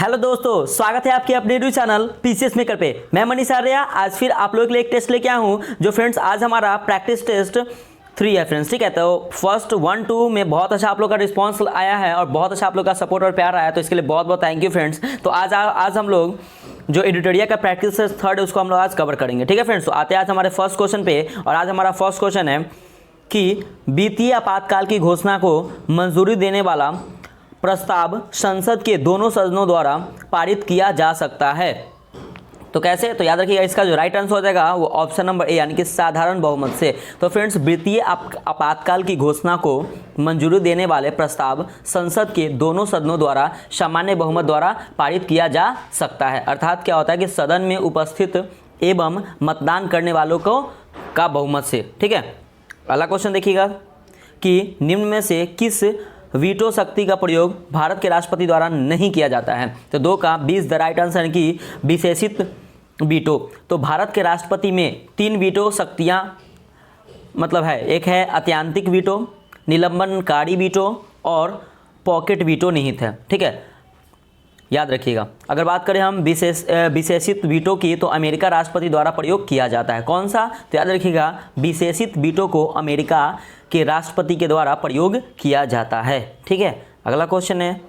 Hello दोस्तों, स्वागत है आपके अपने यूट्यूब चैनल पीसीएस मेकर पे। मैं मनीष आर्या आज फिर आप लोगों के लिए एक टेस्ट लेके आया हूँ जो फ्रेंड्स आज हमारा प्रैक्टिस टेस्ट 3 है फ्रेंड्स। ठीक है, तो फर्स्ट 1 2 में बहुत अच्छा आप लोग का रिस्पांस आया है और बहुत अच्छा आप लोग का सपोर्ट और प्यार आया है, तो इसके लिए बहुत बहुत थैंक यू फ्रेंड्स। तो आज हम लोग जो एडिटोरिया का प्रैक्टिस टेस्ट 3 है उसको हम लोग आज कवर करेंगे। ठीक है फ्रेंड्स, तो आते हैं आज हमारे फर्स्ट क्वेश्चन पे। और आज हमारा फर्स्ट क्वेश्चन है कि वित्तीय आपातकाल की घोषणा को मंजूरी देने वाला प्रस्ताव संसद के दोनों सदनों द्वारा पारित किया जा सकता है। तो कैसे? तो याद रखिएगा इसका जो राइट आंसर हो जाएगा वो ऑप्शन नंबर ए यानी कि साधारण बहुमत से। तो फ्रेंड्स, वित्तीय आपातकाल की घोषणा को मंजूरी देने वाले प्रस्ताव संसद के दोनों सदनों द्वारा सामान्य बहुमत द्वारा पारित किया जा सकता है। अर्थात क्या होता है कि सदन में उपस्थित एवं मतदान करने वालों को का बहुमत से। ठीक है, अगला क्वेश्चन देखिएगा कि निम्न में से किस वीटो शक्ति का प्रयोग भारत के राष्ट्रपति द्वारा नहीं किया जाता है। तो 2 का 20 द राइट आंसर की विशेषित वीटो। तो भारत के राष्ट्रपति में 3 वीटो शक्तियां मतलब है, एक है अत्यांतिक वीटो, निलंबनकारी वीटो और पॉकेट वीटो निहित है। ठीक है, याद रखिएगा। अगर बात करें हम विशेषित वीटो की तो अमेरिका राष्ट्रपति द्वारा प्रयोग किया जाता है। कौन सा? तो याद रखिएगा विशेषित वीटो को अमेरिका के राष्ट्रपति के द्वारा प्रयोग किया जाता है। ठीक है, अगला क्वेश्चन है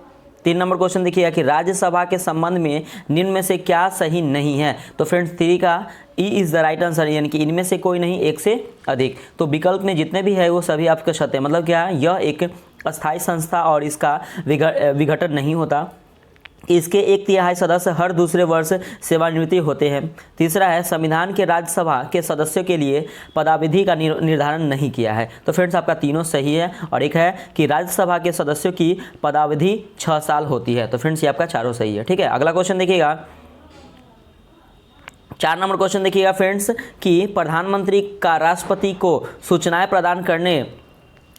3 नंबर क्वेश्चन देखिएगा कि राज्यसभा के संबंध में निम्न में से क्या सही नहीं है। तो फ्रेंड्स 3 का E is the right answer यानी कि इनमें से कोई नहीं, एक से अधिक। तो विकल्प में जितने भी है वो सभी आपके सत्य, मतलब क्या यह एक अस्थायी संस्था और इसका विघटन नहीं होता। इसके 1/3 सदस्य हर दूसरे वर्ष सेवानिवृत्ति होते हैं। तीसरा है संविधान के राज्यसभा के सदस्यों के लिए पदावधि का निर्धारण नहीं किया है। तो फ्रेंड्स आपका तीनों सही है। और एक है कि राज्यसभा के सदस्यों की पदावधि 6 साल होती है। तो फ्रेंड्स ये आपका चारों सही है। ठीक है, अगला क्वेश्चन देखिएगा 4 नंबर क्वेश्चन देखिएगा फ्रेंड्स कि प्रधानमंत्री का राष्ट्रपति को सूचनाएं प्रदान करने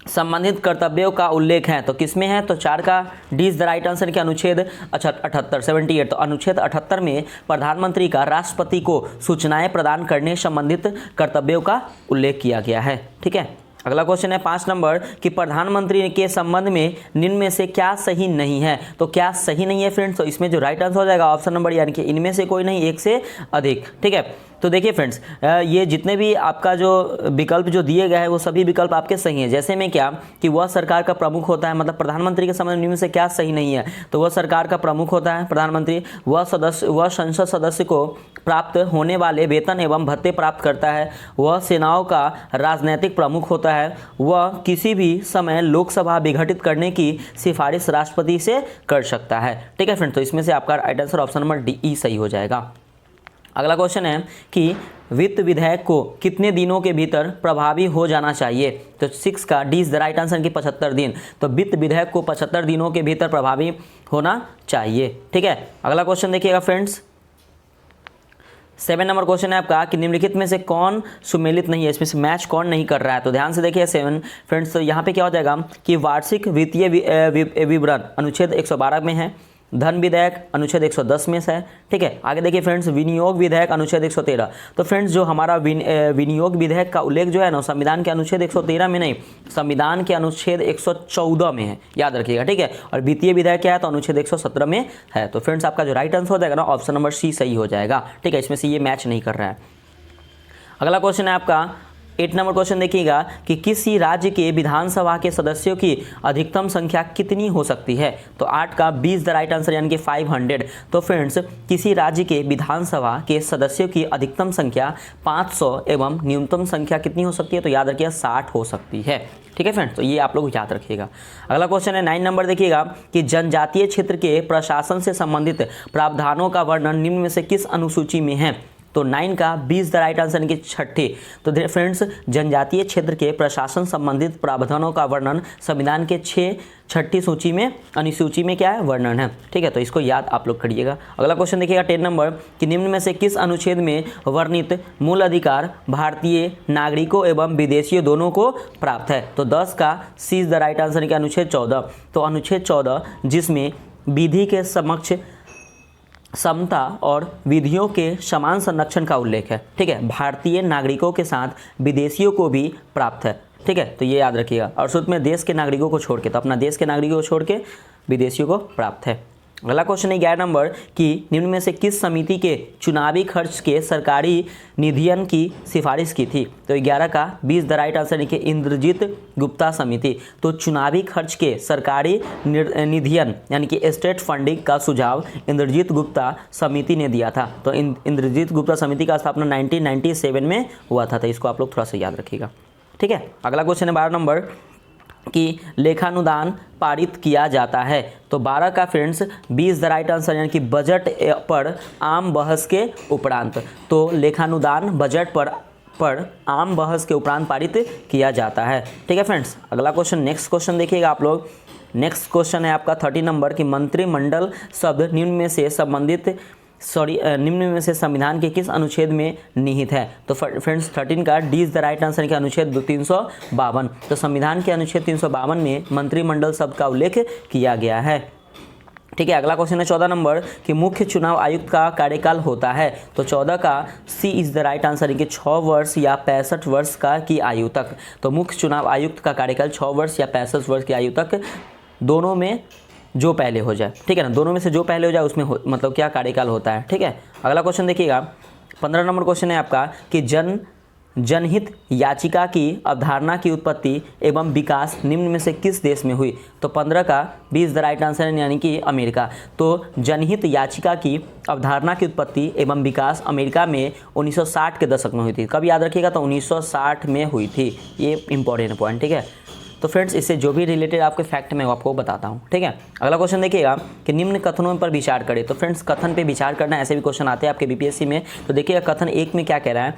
संबंधित कर्तव्यों का उल्लेख है। तो किसमें है? तो 4 का D is the right answer के अनुच्छेद 78 तो अनुच्छेद 78 में प्रधानमंत्री का राष्ट्रपति को सूचनाएं प्रदान करने संबंधित कर्तव्यों का उल्लेख किया गया है। ठीक है, अगला क्वेश्चन है 5 नंबर कि प्रधानमंत्री के संबंध में निम्न में से क्या सही नहीं है। तो क्या सही नहीं है फ्रेंड्स? तो इसमें जो राइट आंसर हो जाएगा ऑप्शन नंबर यानी कि इनमें से कोई नहीं, एक से अधिक। ठीक है, तो देखिए फ्रेंड्स ये जितने भी आपका जो विकल्प जो दिए गए हैं वो सभी विकल्प आपके सही हैं। जैसे में क्या कि वह सरकार का प्रमुख होता है, मतलब प्रधानमंत्री के संबंध में से क्या सही नहीं है। तो वह सरकार का प्रमुख होता है प्रधानमंत्री, वह संसद सदस्य को प्राप्त होने वाले वेतन एवं भत्ते प्राप्त करता है, वह सेनाओं का राजनैतिक प्रमुख होता है, वह किसी भी समय लोकसभा विघटित करने की सिफारिश राष्ट्रपति से कर सकता है। ठीक है फ्रेंड्स, तो इसमें से आपका right answer option number D E सही हो जाएगा। अगला क्वेश्चन है कि वित्त विधेयक को कितने दिनों के भीतर प्रभावी हो जाना चाहिए। तो 6 का D is the right answer की 75 दिन। तो वित्त विधेयक को 75 दिनों के भीतर प्रभावी होना चाहिए। ठीक है, अगला क्वेश्चन देखिएगा फ्रेंड्स 7 नंबर क्वेश्चन है आपका कि निम्नलिखित में से कौन सुमेलित नहीं है, इसमें से मैच कौन नहीं कर रहा है। तो ध्यान से देखिए 7 फ्रेंड्स, तो यहाँ पे क्या हो जाएगा कि वार्षिक वित्तीय विवरण अनुच्छेद 112 में है, धन विधेयक अनुच्छेद 110 में से है। ठीक है, आगे देखिए फ्रेंड्स विनियोग विधेयक अनुच्छेद 113। तो फ्रेंड्स जो हमारा विनियोग विधेयक का उल्लेख जो है ना संविधान के अनुच्छेद 113 में नहीं, संविधान के अनुच्छेद 114 में है, याद रखिएगा। ठीक है, और वित्तीय विधेयक क्या है तो अनुच्छेद 117 में है। तो फ्रेंड्स आपका जो राइट आंसर हो जाएगा ना ऑप्शन नंबर सी सही हो जाएगा। ठीक है, इसमें से ये मैच नहीं कर रहा है। अगला क्वेश्चन है आपका 8 नंबर क्वेश्चन देखिएगा कि किसी राज्य के विधानसभा के सदस्यों की अधिकतम संख्या कितनी हो सकती है। तो 8 का 20 द राइट आंसर यानी कि 500। तो फ्रेंड्स किसी राज्य के विधानसभा के सदस्यों की अधिकतम संख्या 500 एवं न्यूनतम संख्या कितनी हो सकती है। तो याद रखिएगा 60 हो सकती है। ठीक है फ्रेंड्स, तो ये आप लोग याद रखिएगा। अगला क्वेश्चन है 9 नंबर देखिएगा कि जनजातीय क्षेत्र के प्रशासन से संबंधित प्रावधानों का वर्णन निम्न में से किस अनुसूची में है। तो 9 का 20 द राइट आंसर की 6। तो फ्रेंड्स जनजातीय क्षेत्र के प्रशासन संबंधित प्रावधानों का वर्णन संविधान के 6ठी सूची में अनुसूची में क्या है वर्णन है। ठीक है, तो इसको याद आप लोग करिएगा। अगला क्वेश्चन देखिएगा 10 नंबर कि निम्न में से किस अनुच्छेद में वर्णित मूल अधिकार भारतीय नागरिकों एवं विदेशियों दोनों को प्राप्त है। तो 10 का सी इज द राइट आंसर के अनुच्छेद 14। तो अनुच्छेद 14 जिसमें विधि के समक्ष समता और विधियों के समान संरक्षण का उल्लेख है। ठीक है, भारतीय नागरिकों के साथ विदेशियों को भी प्राप्त है। ठीक है, तो ये याद रखिएगा। और शुद्ध में देश के नागरिकों को छोड़ के, तो अपना देश के नागरिकों को छोड़ के विदेशियों को प्राप्त है। अगला क्वेश्चन है 11 नंबर कि निम्न में से किस समिति के चुनावी खर्च के सरकारी निधियन की सिफारिश की थी? तो 11 का 20 द राइट आंसर लिखे इंद्रजीत गुप्ता समिति। तो चुनावी खर्च के सरकारी निधियन यानी कि स्टेट फंडिंग का सुझाव इंद्रजीत गुप्ता समिति ने दिया था। तो इंद्रजीत गुप्ता समिति का स्थापना 1997 में हुआ था। तो इसको आप लोग थोड़ा सा याद रखिएगा, ठीक है। अगला क्वेश्चन है 12 नंबर कि लेखानुदान पारित किया जाता है। तो 12 का फ्रेंड्स 20 द राइट आंसर यानी कि बजट पर आम बहस के उपरांत। तो लेखानुदान बजट पर आम बहस के उपरांत पारित किया जाता है, ठीक है फ्रेंड्स। अगला क्वेश्चन, नेक्स्ट क्वेश्चन देखिएगा आप लोग। नेक्स्ट क्वेश्चन है आपका 30 नंबर कि मंत्रिमंडल शब्द निम्न में से संविधान के किस अनुच्छेद में निहित है? तो फ्रेंड्स 13 का D is the right answer के अनुच्छेद 352। तो संविधान के अनुच्छेद 352 में मंत्रिमंडल शब्द का उल्लेख किया गया है, ठीक है। अगला क्वेश्चन है 14 नंबर कि मुख्य चुनाव आयुक्त का कार्यकाल होता है। तो 14 का सी इज द राइट आंसर कि 6 वर्ष या 65 वर्ष का की आयु तक। तो मुख्य चुनाव आयुक्त का कार्यकाल 6 वर्ष या 65 वर्ष की आयु तक, दोनों में जो पहले हो जाए, ठीक है ना। दोनों में से जो पहले हो जाए उसमें मतलब क्या कार्यकाल होता है, ठीक है। अगला क्वेश्चन देखिएगा 15 नंबर क्वेश्चन है आपका कि जनहित याचिका की अवधारणा की उत्पत्ति एवं विकास निम्न में से किस देश में हुई? तो 15 का 20 द राइट आंसर यानी कि अमेरिका। तो जनहित याचिका की अवधारणा की उत्पत्ति एवं विकास अमेरिका में 1960 के दशक में हुई थी। कब याद रखिएगा? तो 1960 में हुई थी। ये इंपॉर्टेंट पॉइंट, ठीक है। तो फ्रेंड्स इससे जो भी रिलेटेड आपके फैक्ट मैं आपको बताता हूँ, ठीक है। अगला क्वेश्चन देखिएगा कि निम्न कथनों पर विचार करें। तो फ्रेंड्स कथन पे विचार करना, ऐसे भी क्वेश्चन आते हैं आपके बीपीएससी में। तो देखिएगा कथन 1 में क्या कह रहा है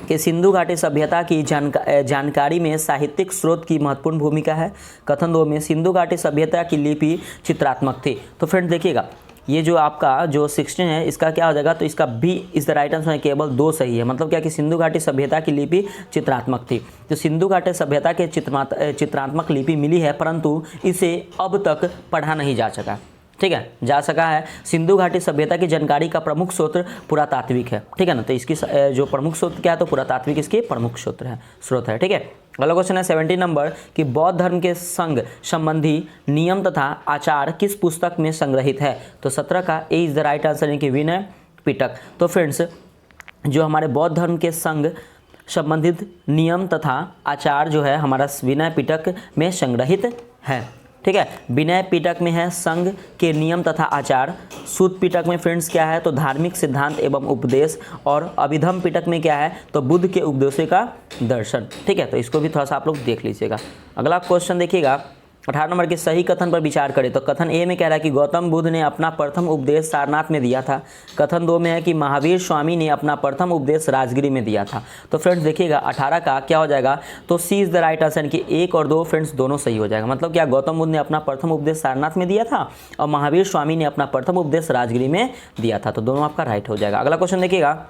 कि सिंधु घाटी सभ्यता की जानकारी में साहित्यिक स्रोत की महत्वपूर्ण भूमिका है। कथन 2 में सिंधु घाटी सभ्यता की लिपि चित्रात्मक थी। तो फ्रेंड्स देखिएगा ये जो आपका जो 16 है इसका क्या हो जाएगा? तो इसका बी इस द राइट आंसर केवल 2 सही है। मतलब क्या कि सिंधु घाटी सभ्यता की लिपि चित्रात्मक थी। तो सिंधु घाटी सभ्यता के चित्रात्मक लिपि मिली है, परंतु इसे अब तक पढ़ा नहीं जा सका, ठीक है, जा सका है। सिंधु घाटी सभ्यता की जानकारी का प्रमुख स्रोत पुरातात्विक है, ठीक है ना। तो इसकी जो प्रमुख स्रोत क्या है? तो पुरातात्विक इसके प्रमुख स्रोत है, ठीक है। अगला क्वेश्चन है 17 नंबर कि बौद्ध धर्म के संग संबंधी नियम तथा आचार किस पुस्तक में संग्रहित है? तो 17 का ए इज द राइट आंसर यानी कि विनय पिटक। तो फ्रेंड्स जो हमारे बौद्ध धर्म के संग संबंधित नियम तथा आचार जो है हमारा विनय पिटक में संग्रहित है, ठीक है। विनय पिटक में है संघ के नियम तथा आचार। सूत पिटक में फ्रेंड्स क्या है? तो धार्मिक सिद्धांत एवं उपदेश। और अभिधम पिटक में क्या है? तो बुद्ध के उपदेशों का दर्शन, ठीक है। तो इसको भी थोड़ा सा आप लोग देख लीजिएगा। अगला क्वेश्चन देखिएगा 18 नंबर के सही कथन पर विचार करें। तो कथन ए में कह रहा है कि गौतम बुद्ध ने अपना प्रथम उपदेश सारनाथ में दिया था। कथन 2 में है कि महावीर स्वामी ने अपना प्रथम उपदेश राजगिरी में दिया था। तो फ्रेंड्स देखिएगा 18 का क्या हो जाएगा? तो सी इज द राइट आंसर कि 1 और 2 फ्रेंड्स दोनों सही हो जाएगा। मतलब क्या गौतम बुद्ध ने अपना प्रथम उपदेश सारनाथ में दिया था और महावीर स्वामी ने अपना प्रथम उपदेश राजगिरी में दिया था। तो दोनों आपका राइट हो जाएगा। अगला क्वेश्चन देखिएगा,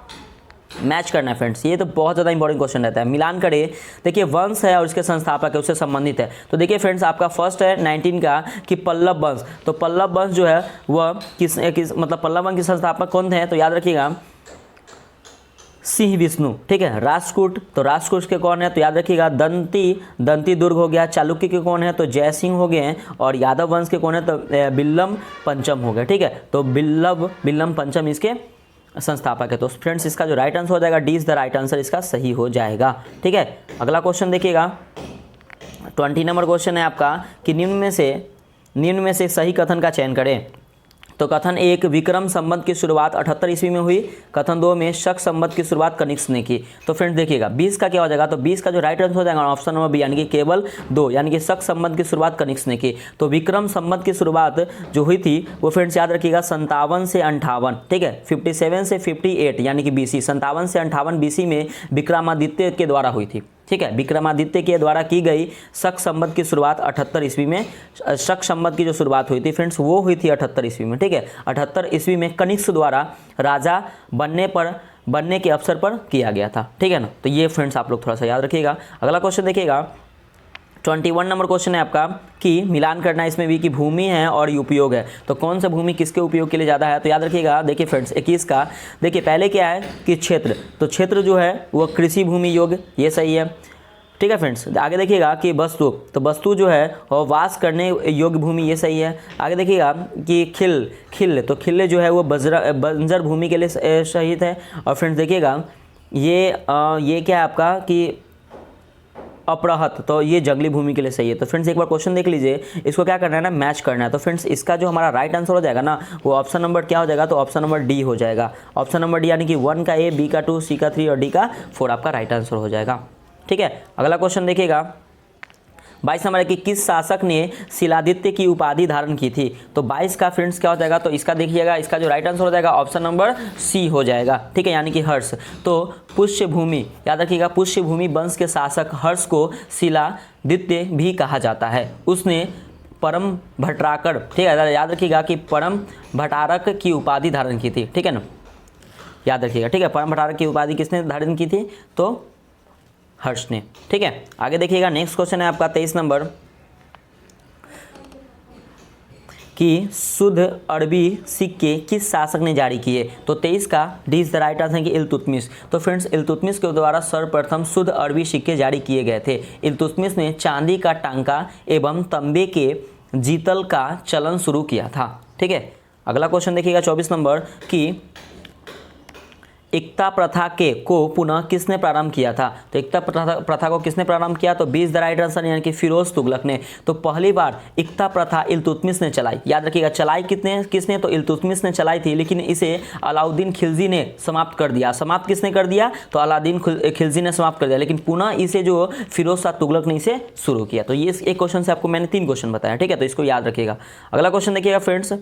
मैच करना है फ्रेंड्स, ये तो बहुत ज़्यादा इंपॉर्टेंट क्वेश्चन रहता है। मिलान करें, देखिए वंश है और उसके संस्थापक है, उससे संबंधित है। तो देखिए फ्रेंड्स आपका फर्स्ट है 19 का कि पल्लव वंश। तो पल्लव वंश जो है वह किस मतलब पल्लव वंश के संस्थापक कौन थे? तो याद रखिएगा सिंह विष्णु, ठीक है। राष्ट्रकूट, तो राष्ट्रकूट के कौन है? तो याद रखिएगा दंती दुर्ग हो गया। चालुक्य के कौन है? तो जय सिंह हो गए हैं। और यादव वंश के कौन है? तो बिल्लम पंचम हो गए, ठीक है। तो बिल्लम पंचम इसके संस्थापक है। तो फ्रेंड्स इसका जो राइट आंसर हो जाएगा D is the right answer, इसका सही हो जाएगा, ठीक है। अगला क्वेश्चन देखिएगा 20 नंबर क्वेश्चन है आपका कि निम्न में से सही कथन का चयन करें। तो कथन 1 विक्रम संवत की शुरुआत 78 ईस्वी में हुई। कथन 2 में शक संवत की शुरुआत कनिष्क ने की। तो फ्रेंड्स देखिएगा 20 का क्या हो जाएगा? तो 20 का जो राइट आंसर हो जाएगा ऑप्शन नंबर बी यानी कि केवल 2 यानी कि शक संवत की शुरुआत कनिष्क ने की। तो विक्रम संवत की शुरुआत जो हुई थी वो फ्रेंड्स याद रखिएगा 57 से 58, ठीक है। 57 से 58 यानी कि बीसी, 57 से 58 बीसी में विक्रमादित्य के द्वारा हुई थी, ठीक है। विक्रमादित्य के द्वारा की गई शक संवत की शुरुआत 78 ईस्वी में। शक संवत की जो शुरुआत हुई थी फ्रेंड्स वो हुई थी 78 ईस्वी में, ठीक है। 78 ईस्वी में कनिष्क द्वारा राजा बनने के अवसर पर किया गया था, ठीक है ना। तो ये फ्रेंड्स आप लोग थोड़ा सा याद रखिएगा। अगला क्वेश्चन देखिएगा 21 नंबर क्वेश्चन है आपका कि मिलान करना इसमें भी कि भूमि है और उपयोग है। तो कौन सा भूमि किसके उपयोग के लिए ज़्यादा है? तो याद रखिएगा देखिए फ्रेंड्स 21 का देखिए पहले क्या है कि क्षेत्र, तो क्षेत्र जो है वो कृषि भूमि योग, ये सही है। ठीक है फ्रेंड्स। आगे देखिएगा कि वस्तु, तो वस्तु जो है वो वास करने योग्य भूमि, ये सही है। आगे देखिएगा कि खिल, तो खिल्ले जो है वो बंजर भूमि के लिए सही है। और फ्रेंड्स देखिएगा ये क्या है आपका कि अपरहत, तो ये जंगली भूमि के लिए सही है। तो फ्रेंड्स एक बार क्वेश्चन देख लीजिए, इसको क्या करना है ना, मैच करना है। तो फ्रेंड्स इसका जो हमारा राइट आंसर हो जाएगा ना, वो ऑप्शन नंबर क्या हो जाएगा, तो ऑप्शन नंबर डी हो जाएगा। ऑप्शन नंबर डी यानी कि 1 का ए, बी का 2, सी का 3 और डी का 4 आपका राइट आंसर हो जाएगा। ठीक है, अगला क्वेश्चन देखिएगा 22 नंबर है कि किस शासक ने शिलादित्य की उपाधि धारण की थी। तो 22 का फ्रेंड्स क्या हो जाएगा, तो इसका देखिएगा, इसका जो राइट आंसर हो जाएगा ऑप्शन नंबर सी हो जाएगा। ठीक है, यानी कि हर्ष। तो पुष्यभूमि, याद रखिएगा, पुष्यभूमि वंश के शासक हर्ष को शिलादित्य भी कहा जाता है। उसने परम भट्टारक, ठीक है, याद रखिएगा कि परम भट्टारक की उपाधि धारण की थी। ठीक है ना, याद रखिएगा। ठीक है, परम भट्टारक की उपाधि किसने धारण की थी, तो हर्ष ने। ठीक है, आगे देखिएगा नेक्स्ट क्वेश्चन है आपका 23 नंबर कि शुद्ध अरबी सिक्के किस शासक ने जारी किए। तो 23 का D is the right answer कि इल्तुतमिश। तो फ्रेंड्स इल्तुतमिश के द्वारा सर्वप्रथम शुद्ध अरबी सिक्के जारी किए गए थे। इल्तुतमिश ने चांदी का टांका एवं तांबे के जीतल का चलन शुरू किया था। ठीक है, अगला क्वेश्चन देखिएगा 24 नंबर कि एकता प्रथा को पुनः किसने प्रारंभ किया था। तो एकता प्रथा को किसने प्रारंभ किया, तो 20 द राइट आंसर यानी कि फिरोज तुगलक ने। तो पहली बार एकता प्रथा इल्तुतमिश ने चलाई। याद रखिएगा, चलाई किसने, तो इल्तुतमिश ने चलाई थी, लेकिन इसे अलाउद्दीन खिलजी ने समाप्त कर दिया। समाप्त किसने कर दिया, तो अलाउद्दीन खिलजी ने समाप्त कर दिया, लेकिन पुनः इसे जो फिरोज शाह तुगलक ने इसे शुरू किया। तो ये एक क्वेश्चन से आपको मैंने 3 क्वेश्चन बताया। ठीक है, तो इसको याद रखिएगा। अगला क्वेश्चन देखिएगा फ्रेंड्स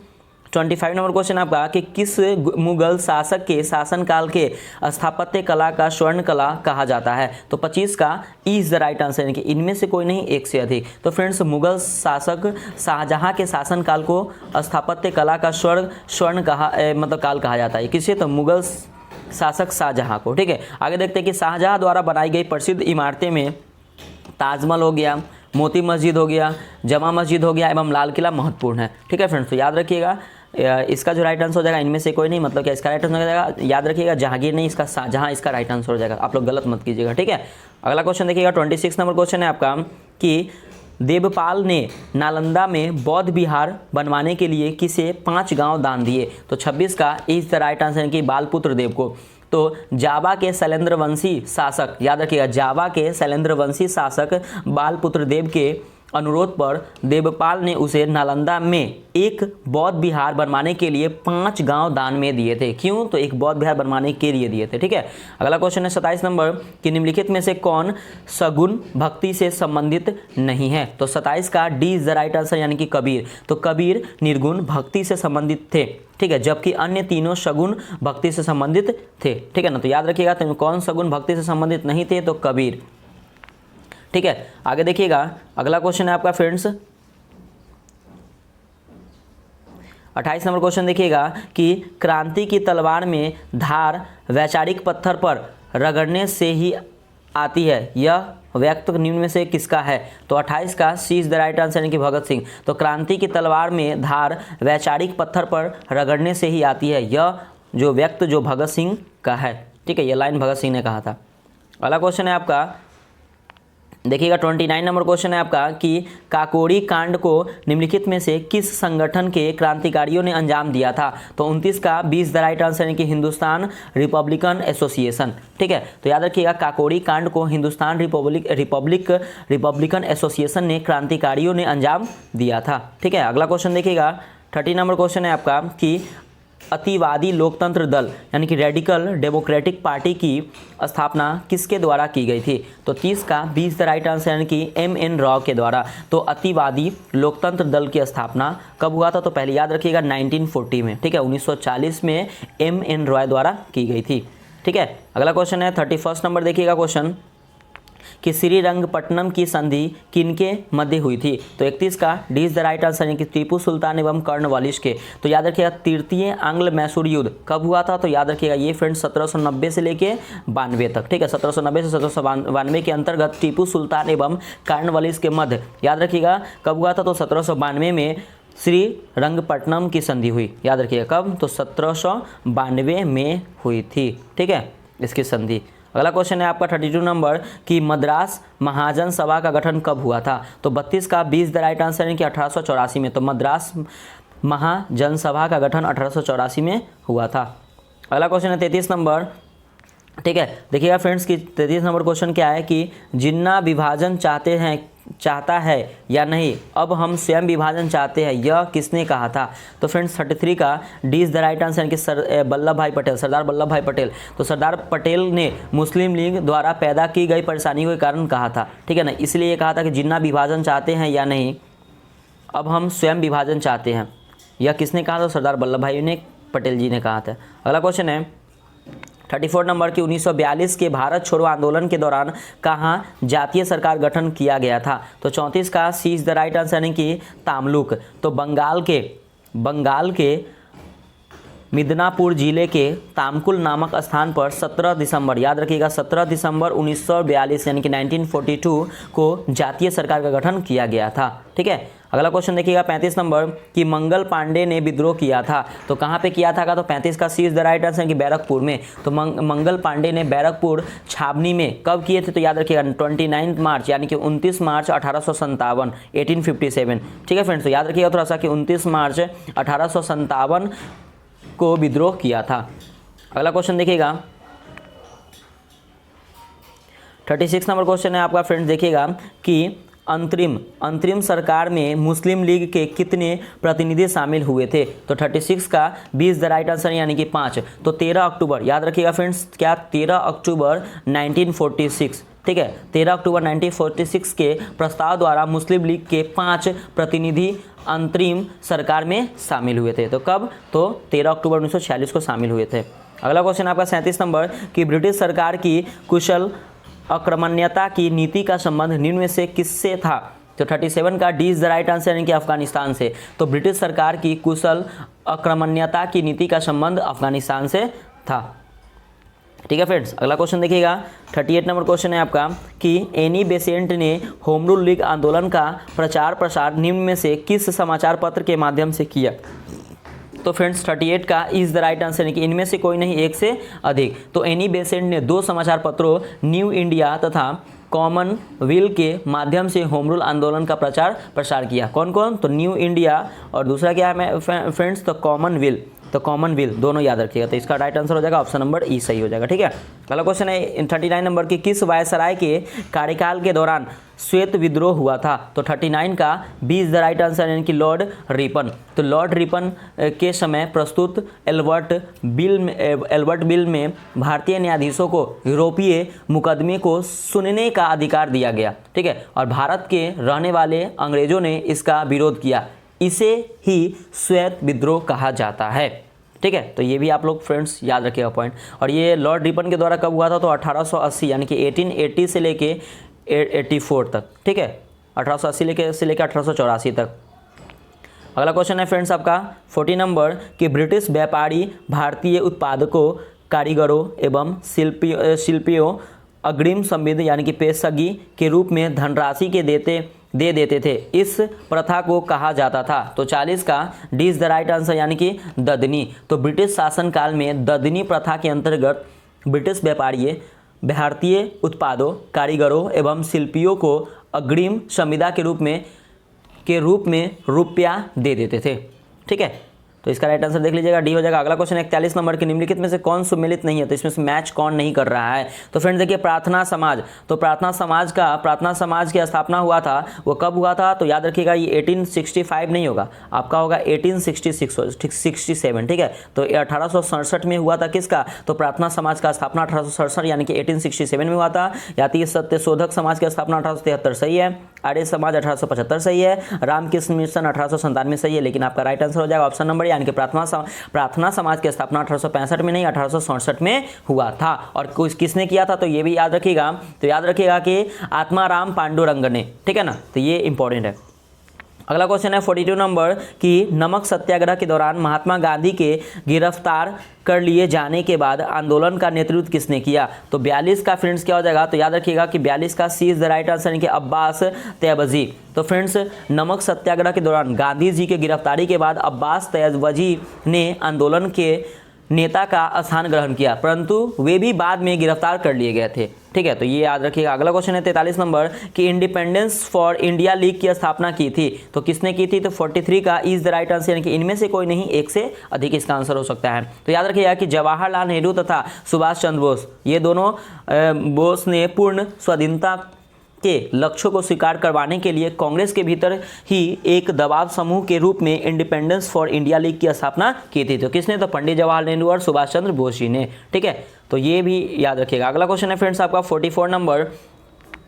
25 नंबर क्वेश्चन आपका कि किस मुगल शासक के शासनकाल के स्थापत्य कला का स्वर्ण कला कहा जाता है। तो 25 का E is the right answer यानी कि इनमें से कोई नहीं, एक से अधिक। तो फ्रेंड्स मुगल शासक शाहजहां के शासनकाल को स्थापत्य कला का स्वर्ण काल कहा जाता है। किसे, तो मुगल शासक शाहजहां को। ठीक है, आगे देखते हैं कि शाहजहां द्वारा बनाई गई प्रसिद्ध इमारतें में ताजमहल हो गया, मोती मस्जिद हो गया, जमा मस्जिद हो गया एवं लाल किला महत्वपूर्ण है। ठीक है फ्रेंड्स, तो याद रखिएगा इसका जो राइट आंसर हो जाएगा इनमें से कोई नहीं, मतलब क्या इसका राइट आंसर हो जाएगा, याद रखिएगा जहांगीर नहीं, इसका शाहजहां इसका राइट आंसर हो जाएगा। आप लोग गलत मत कीजिएगा। ठीक है, अगला क्वेश्चन देखिएगा 26 नंबर क्वेश्चन है आपका कि देवपाल ने नालंदा में बौद्ध विहार बनवाने के लिए किसे 5 गांव दान दिए। तो 26 का इज द राइट आंसर है कि बालपुत्र देव को। तो जावा के शैलेंद्र वंशी शासक, याद रखिएगा, जावा के शैलेंद्र वंशी शासक बालपुत्र देव के अनुरोध पर देवपाल ने उसे नालंदा में एक बौद्ध विहार बनवाने के लिए 5 गांव दान में दिए थे। क्यों, तो एक बौद्ध विहार बनवाने के लिए दिए थे। ठीक है, अगला क्वेश्चन है 27 नंबर कि निम्नलिखित में से कौन सगुन भक्ति से संबंधित नहीं है। तो 27 का D is the right answer यानी कि कबीर। तो कबीर निर्गुण भक्ति से संबंधित थे। ठीक है, जबकि अन्य तीनों सगुन भक्ति से संबंधित थे। ठीक है ना, तो याद रखिएगा तो कौन सगुन भक्ति से संबंधित नहीं थे, तो कबीर। ठीक है, आगे देखिएगा अगला क्वेश्चन है आपका फ्रेंड्स 28 नंबर क्वेश्चन देखिएगा कि क्रांति की तलवार में धार वैचारिक पत्थर पर रगड़ने से ही आती है, यह व्यक्त निम्न में से किसका है। तो 28 का सी इज द राइट आंसर यानी कि भगत सिंह। तो क्रांति की तलवार में धार वैचारिक पत्थर पर रगड़ने से ही आती है, यह जो व्यक्त जो भगत सिंह का है। ठीक है, यह लाइन भगत सिंह ने कहा था। अगला क्वेश्चन है आपका देखिएगा 29 नंबर क्वेश्चन है आपका कि काकोरी कांड को निम्नलिखित में से किस संगठन के क्रांतिकारियों ने अंजाम दिया था। तो 29 का 20 द राइट आंसर है कि हिंदुस्तान रिपब्लिकन एसोसिएशन। ठीक है, तो याद रखिएगा काकोरी कांड को हिंदुस्तान रिपब्लिकन एसोसिएशन ने क्रांतिकारियों ने अंजाम दिया था। ठीक है, अगला क्वेश्चन देखिएगा 30 नंबर क्वेश्चन है आपका कि अतिवादी लोकतंत्र दल यानी कि रेडिकल डेमोक्रेटिक पार्टी की स्थापना किसके द्वारा की गई थी। तो 30 का 20 द राइट आंसर यानी कि M.N. राव के द्वारा। तो अतिवादी लोकतंत्र दल की स्थापना कब हुआ था, तो पहले याद रखिएगा 1940 में। ठीक है, 1940 में M.N. रॉय द्वारा की गई थी। ठीक है, अगला क्वेश्चन है 31 नंबर देखिएगा क्वेश्चन कि श्रीरंगपट्टनम की संधि किनके मध्य हुई थी। तो 31 का D is the right answer यानी कि टीपू सुल्तान एवं कर्नवालिस के। तो याद रखिएगा तृतीय आंग्ल मैसूर युद्ध कब हुआ था। तो याद रखिएगा ये फ्रेंड्स 1790 से लेके 92 तक। ठीक है, 1790 से 1792 के अंतर्गत टीपू सुल्तान एवं कर्नवालिस के मध्य याद रखिएगा कब हुआ था। तो 1792 में श्रीरंगपट्टनम की संधि हुई। याद रखिएगा कब, तो 1792 में हुई थी। ठीक है, इसकी संधि। अगला क्वेश्चन है आपका 32 नंबर कि मद्रास महाजन सभा का गठन कब हुआ था? तो 32 का 20 द राइट आंसर है कि 1884 में। तो मद्रास महाजन सभा का गठन 1884 में हुआ था। अगला क्वेश्चन है 33 नंबर, ठीक है। देखिएगा फ्रेंड्स कि 33 नंबर क्वेश्चन क्या है कि जिन्ना विभाजन चाहता है या नहीं, अब हम स्वयं विभाजन चाहते हैं, यह किसने कहा था? तो फ्रेंड्स 33 का D is the right answer है कि वल्लभ भाई पटेल, सरदार वल्लभ भाई पटेल। तो सरदार पटेल ने मुस्लिम लीग द्वारा पैदा की गई परेशानियों के कारण कहा था, ठीक है ना। इसलिए ये कहा था कि जिन्ना विभाजन चाहते हैं या नहीं, अब हम स्वयं विभाजन चाहते हैं, यह किसने कहा था? सरदार वल्लभ भाई पटेल जी ने कहा था। अगला क्वेश्चन है 34 नंबर की 1942 के भारत छोड़ो आंदोलन के दौरान कहाँ जातीय सरकार गठन किया गया था? तो 34 का सी इज द राइट आंसर है कि तामलुक। तो बंगाल के मिदनापुर जिले के तामकुल नामक स्थान पर 17 दिसंबर, याद रखिएगा 17 दिसंबर 1942 यानी कि 1942 को जातीय सरकार का गठन किया गया था, ठीक है। अगला क्वेश्चन देखिएगा 35 नंबर कि मंगल पांडे ने विद्रोह किया था, तो कहाँ पे किया था का? तो 35 का सी इज द राइट आंसर कि बैरकपुर में। तो मंगल पांडे ने बैरकपुर छावनी में कब किए थे? तो याद रखिएगा 29 मार्च यानी कि 29 मार्च 1857 1857, ठीक है फ्रेंड्स। तो याद रखिएगा थोड़ा सा कि 29 मार्च 1857 को विद्रोह किया था। अगला क्वेश्चन देखिएगा 36 नंबर क्वेश्चन है आपका फ्रेंड्स, देखिएगा कि अंतरिम सरकार में मुस्लिम लीग के कितने प्रतिनिधि शामिल हुए थे? तो 36 का 20 द राइट आंसर यानी कि 5। तो 13 अक्टूबर, याद रखिएगा फ्रेंड्स क्या? 13 अक्टूबर 1946, ठीक है। 13 अक्टूबर 1946 के प्रस्ताव द्वारा मुस्लिम लीग के 5 प्रतिनिधि अंतरिम सरकार में शामिल हुए थे। तो कब? तो 13 अक्टूबर 1946 को शामिल हुए थे। अगला क्वेश्चन आपका 37 नंबर कि ब्रिटिश सरकार की कुशल आक्रमण्यता की नीति का संबंध निम्न में से किससे था? तो 37 का D is the right answer यानी कि अफगानिस्तान से। तो ब्रिटिश सरकार की कुशल आक्रमण्यता की नीति का संबंध अफगानिस्तान से था, ठीक है फ्रेंड्स। अगला क्वेश्चन देखिएगा 38 नंबर क्वेश्चन है आपका कि एनी बेसेंट ने होम रूल लीग आंदोलन का प्रचार प्रसार निम्न में से किस समाचार पत्र के माध्यम से किया? तो फ्रेंड्स 38 का इज द राइट आंसर है कि इनमें से कोई नहीं, एक से अधिक। तो एनी बेसेंट ने 2 समाचार पत्रों न्यू इंडिया तथा कॉमनवेल्थ के माध्यम से होम रूल आंदोलन का प्रचार प्रसार किया। कौन कौन? तो न्यू इंडिया और दूसरा क्या है फ्रेंड्स? तो कॉमनवेल्थ। तो कॉमनवेल्थ दोनों याद रखिएगा। तो इसका राइट आंसर हो जाएगा ऑप्शन नंबर ई सही हो जाएगा, ठीक है। अगला क्वेश्चन है 39 नंबर की किस वायसराय के कार्यकाल के दौरान श्वेत विद्रोह हुआ था? तो 39 का 20 द राइट आंसर यानी कि लॉर्ड रिपन। तो लॉर्ड रिपन के समय प्रस्तुत एल्बर्ट बिल में भारतीय न्यायाधीशों को यूरोपीय मुकदमे को सुनने का अधिकार दिया गया, ठीक है। और भारत के रहने वाले अंग्रेजों ने इसका विरोध किया। इसे ही श्वेत विद्रोह कहा जाता है, ठीक है। तो ये भी आप लोग फ्रेंड्स याद रखिएगा पॉइंट। और ये लॉर्ड रिपन के द्वारा कब हुआ था? तो 1880 यानी कि 1880 से लेके 84 तक, ठीक है। 1880 से लेके 1884 तक। अगला क्वेश्चन है फ्रेंड्स आपका 40 नंबर कि ब्रिटिश व्यापारी भारतीय उत्पादकों, कारीगरों एवं शिल्पियों अग्रिम संविदा यानी कि पेशगी के रूप में धनराशि के दे देते थे। इस प्रथा को कहा जाता था। तो 40 का D is the right answer यानी कि ददनी। तो ब्रिटिश शासनकाल में ददनी प्रथा के अंतर्गत ब्रिटिश व्यापारी भारतीय उत्पादों, कारीगरों एवं शिल्पियों को अग्रिम संविदा के रूप में रुपया दे देते थे, ठीक है। तो इसका राइट आंसर देख लीजिएगा डी हो जाएगा। अगला क्वेश्चन 41 नंबर के निम्नलिखित में से कौन सुमेलित नहीं है? तो इसमें से मैच कौन नहीं कर रहा है? तो फ्रेंड्स देखिए प्रार्थना समाज। तो प्रार्थना समाज की स्थापना हुआ था, वो कब हुआ था? तो याद रखिएगा ये 1865 नहीं होगा, आपका होगा 1867, ठीक है। तो 1867 में हुआ था किसका? तो प्रार्थना समाज का स्थापना 1867 यानी कि 1867 में हुआ था। या तो ये सत्यशोधक समाज की स्थापना 1873 सही है, आर्य समाज 1875 सही है, रामकृष्ण मिशन 1897 सही है। लेकिन आपका राइट आंसर हो जाएगा ऑप्शन नंबर यानी कि प्रार्थना समाज की स्थापना 1865 में नहीं 1867 में हुआ था। और किसने किया था? तो ये भी याद रखिएगा। तो याद रखिएगा कि आत्माराम पांडुरंग ने, ठीक है ना। तो ये इंपॉर्टेंट है। अगला क्वेश्चन है 42 नंबर कि नमक सत्याग्रह के दौरान महात्मा गांधी के गिरफ्तार कर लिए जाने के बाद आंदोलन का नेतृत्व किसने किया? तो 42 का फ्रेंड्स क्या हो जाएगा? तो याद रखिएगा कि 42 का सी इज द राइट आंसर यानी कि अब्बास तैयबजी। तो फ्रेंड्स नमक सत्याग्रह के दौरान गांधी जी के गिरफ्तारी के बाद अब्बास तैयबजी ने आंदोलन के नेता का स्थान ग्रहण किया, परंतु वे भी बाद में गिरफ्तार कर लिए गए थे। ठीक है, तो ये याद रखिएगा। अगला क्वेश्चन है 43 नंबर कि इंडिपेंडेंस फॉर इंडिया लीग की स्थापना की थी, तो किसने की थी? तो 43 का इज द राइट आंसर, यानी कि इनमें से कोई नहीं, एक से अधिक इसका आंसर हो सकता है। तो याद रखिएगा कि जवाहरलाल नेहरू तथा सुभाष चंद्र बोस, ये दोनों बोस ने पूर्ण स्वाधीनता के लक्ष्यों को स्वीकार करवाने के लिए कांग्रेस के भीतर ही एक दबाव समूह के रूप में इंडिपेंडेंस फॉर इंडिया लीग की स्थापना की थी। तो किसने? तो पंडित जवाहरलाल नेहरू और सुभाष चंद्र बोस जी ने। ठीक है, तो ये भी याद रखिएगा। अगला क्वेश्चन है फ्रेंड्स आपका 44 नंबर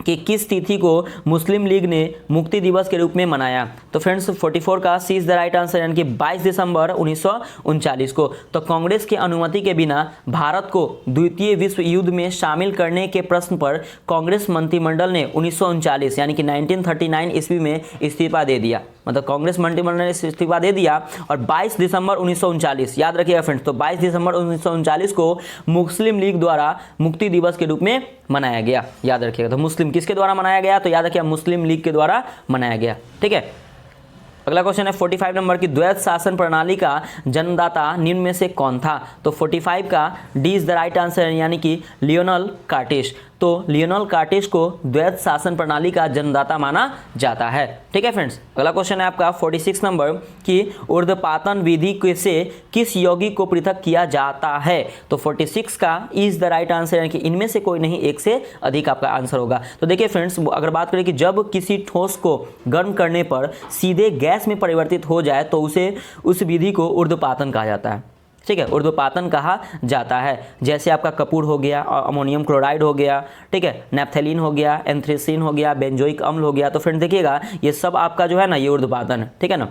कि किस तिथि को मुस्लिम लीग ने मुक्ति दिवस के रूप में मनाया? तो फ्रेंड्स 44 का सी इज द राइट आंसर, यानी कि 22 दिसंबर 1939 को। तो कांग्रेस की अनुमति के बिना भारत को द्वितीय विश्व युद्ध में शामिल करने के प्रश्न पर कांग्रेस मंत्रिमंडल ने 1939 यानी कि 1939 ईस्वी में इस्तीफा दे दिया। मतलब कांग्रेस मंत्रिमंडल ने इस्तीफा दे दिया और 22 दिसंबर 1939 याद रखिएगा फ्रेंड्स। तो 22 दिसंबर 1939 को मुस्लिम लीग द्वारा मुक्ति दिवस के रूप में मनाया गया, याद रखिएगा। तो मुस्लिम किसके द्वारा मनाया गया? तो याद रखिएगा मुस्लिम लीग के द्वारा मनाया गया। ठीक है, अगला क्वेश्चन है 45 नंबर की द्वैत शासन प्रणाली का जन्मदाता निम्न में से कौन था? तो 45 का D is the right answer, यानी कि लियोनल कार्टेश। तो लियोनल कार्टेश को द्वैत शासन प्रणाली का जन्मदाता माना जाता है। ठीक है फ्रेंड्स, अगला क्वेश्चन है आपका 46 नंबर कि ऊर्ध्वपातन विधि से किस यौगिक को पृथक किया जाता है? तो 46 का इज द राइट आंसर, यानी कि इनमें से कोई नहीं, एक से अधिक आपका आंसर होगा। तो देखिए फ्रेंड्स, अगर बात करें कि जब किसी ठोस को गर्म करने पर सीधे गैस में परिवर्तित हो जाए तो उसे उस विधि को ऊर्ध्वपातन कहा जाता है। ठीक है, ऊर्ध्वपातन कहा जाता है। जैसे आपका कपूर हो गया, अमोनियम क्लोराइड हो गया, ठीक है, नैप्थेलिन हो गया, एंथ्रेसिन हो गया, बेंजोइक अम्ल हो गया। तो फ्रेंड देखिएगा ये सब आपका जो है ना, ये ऊर्ध्वपातन है। ठीक है ना,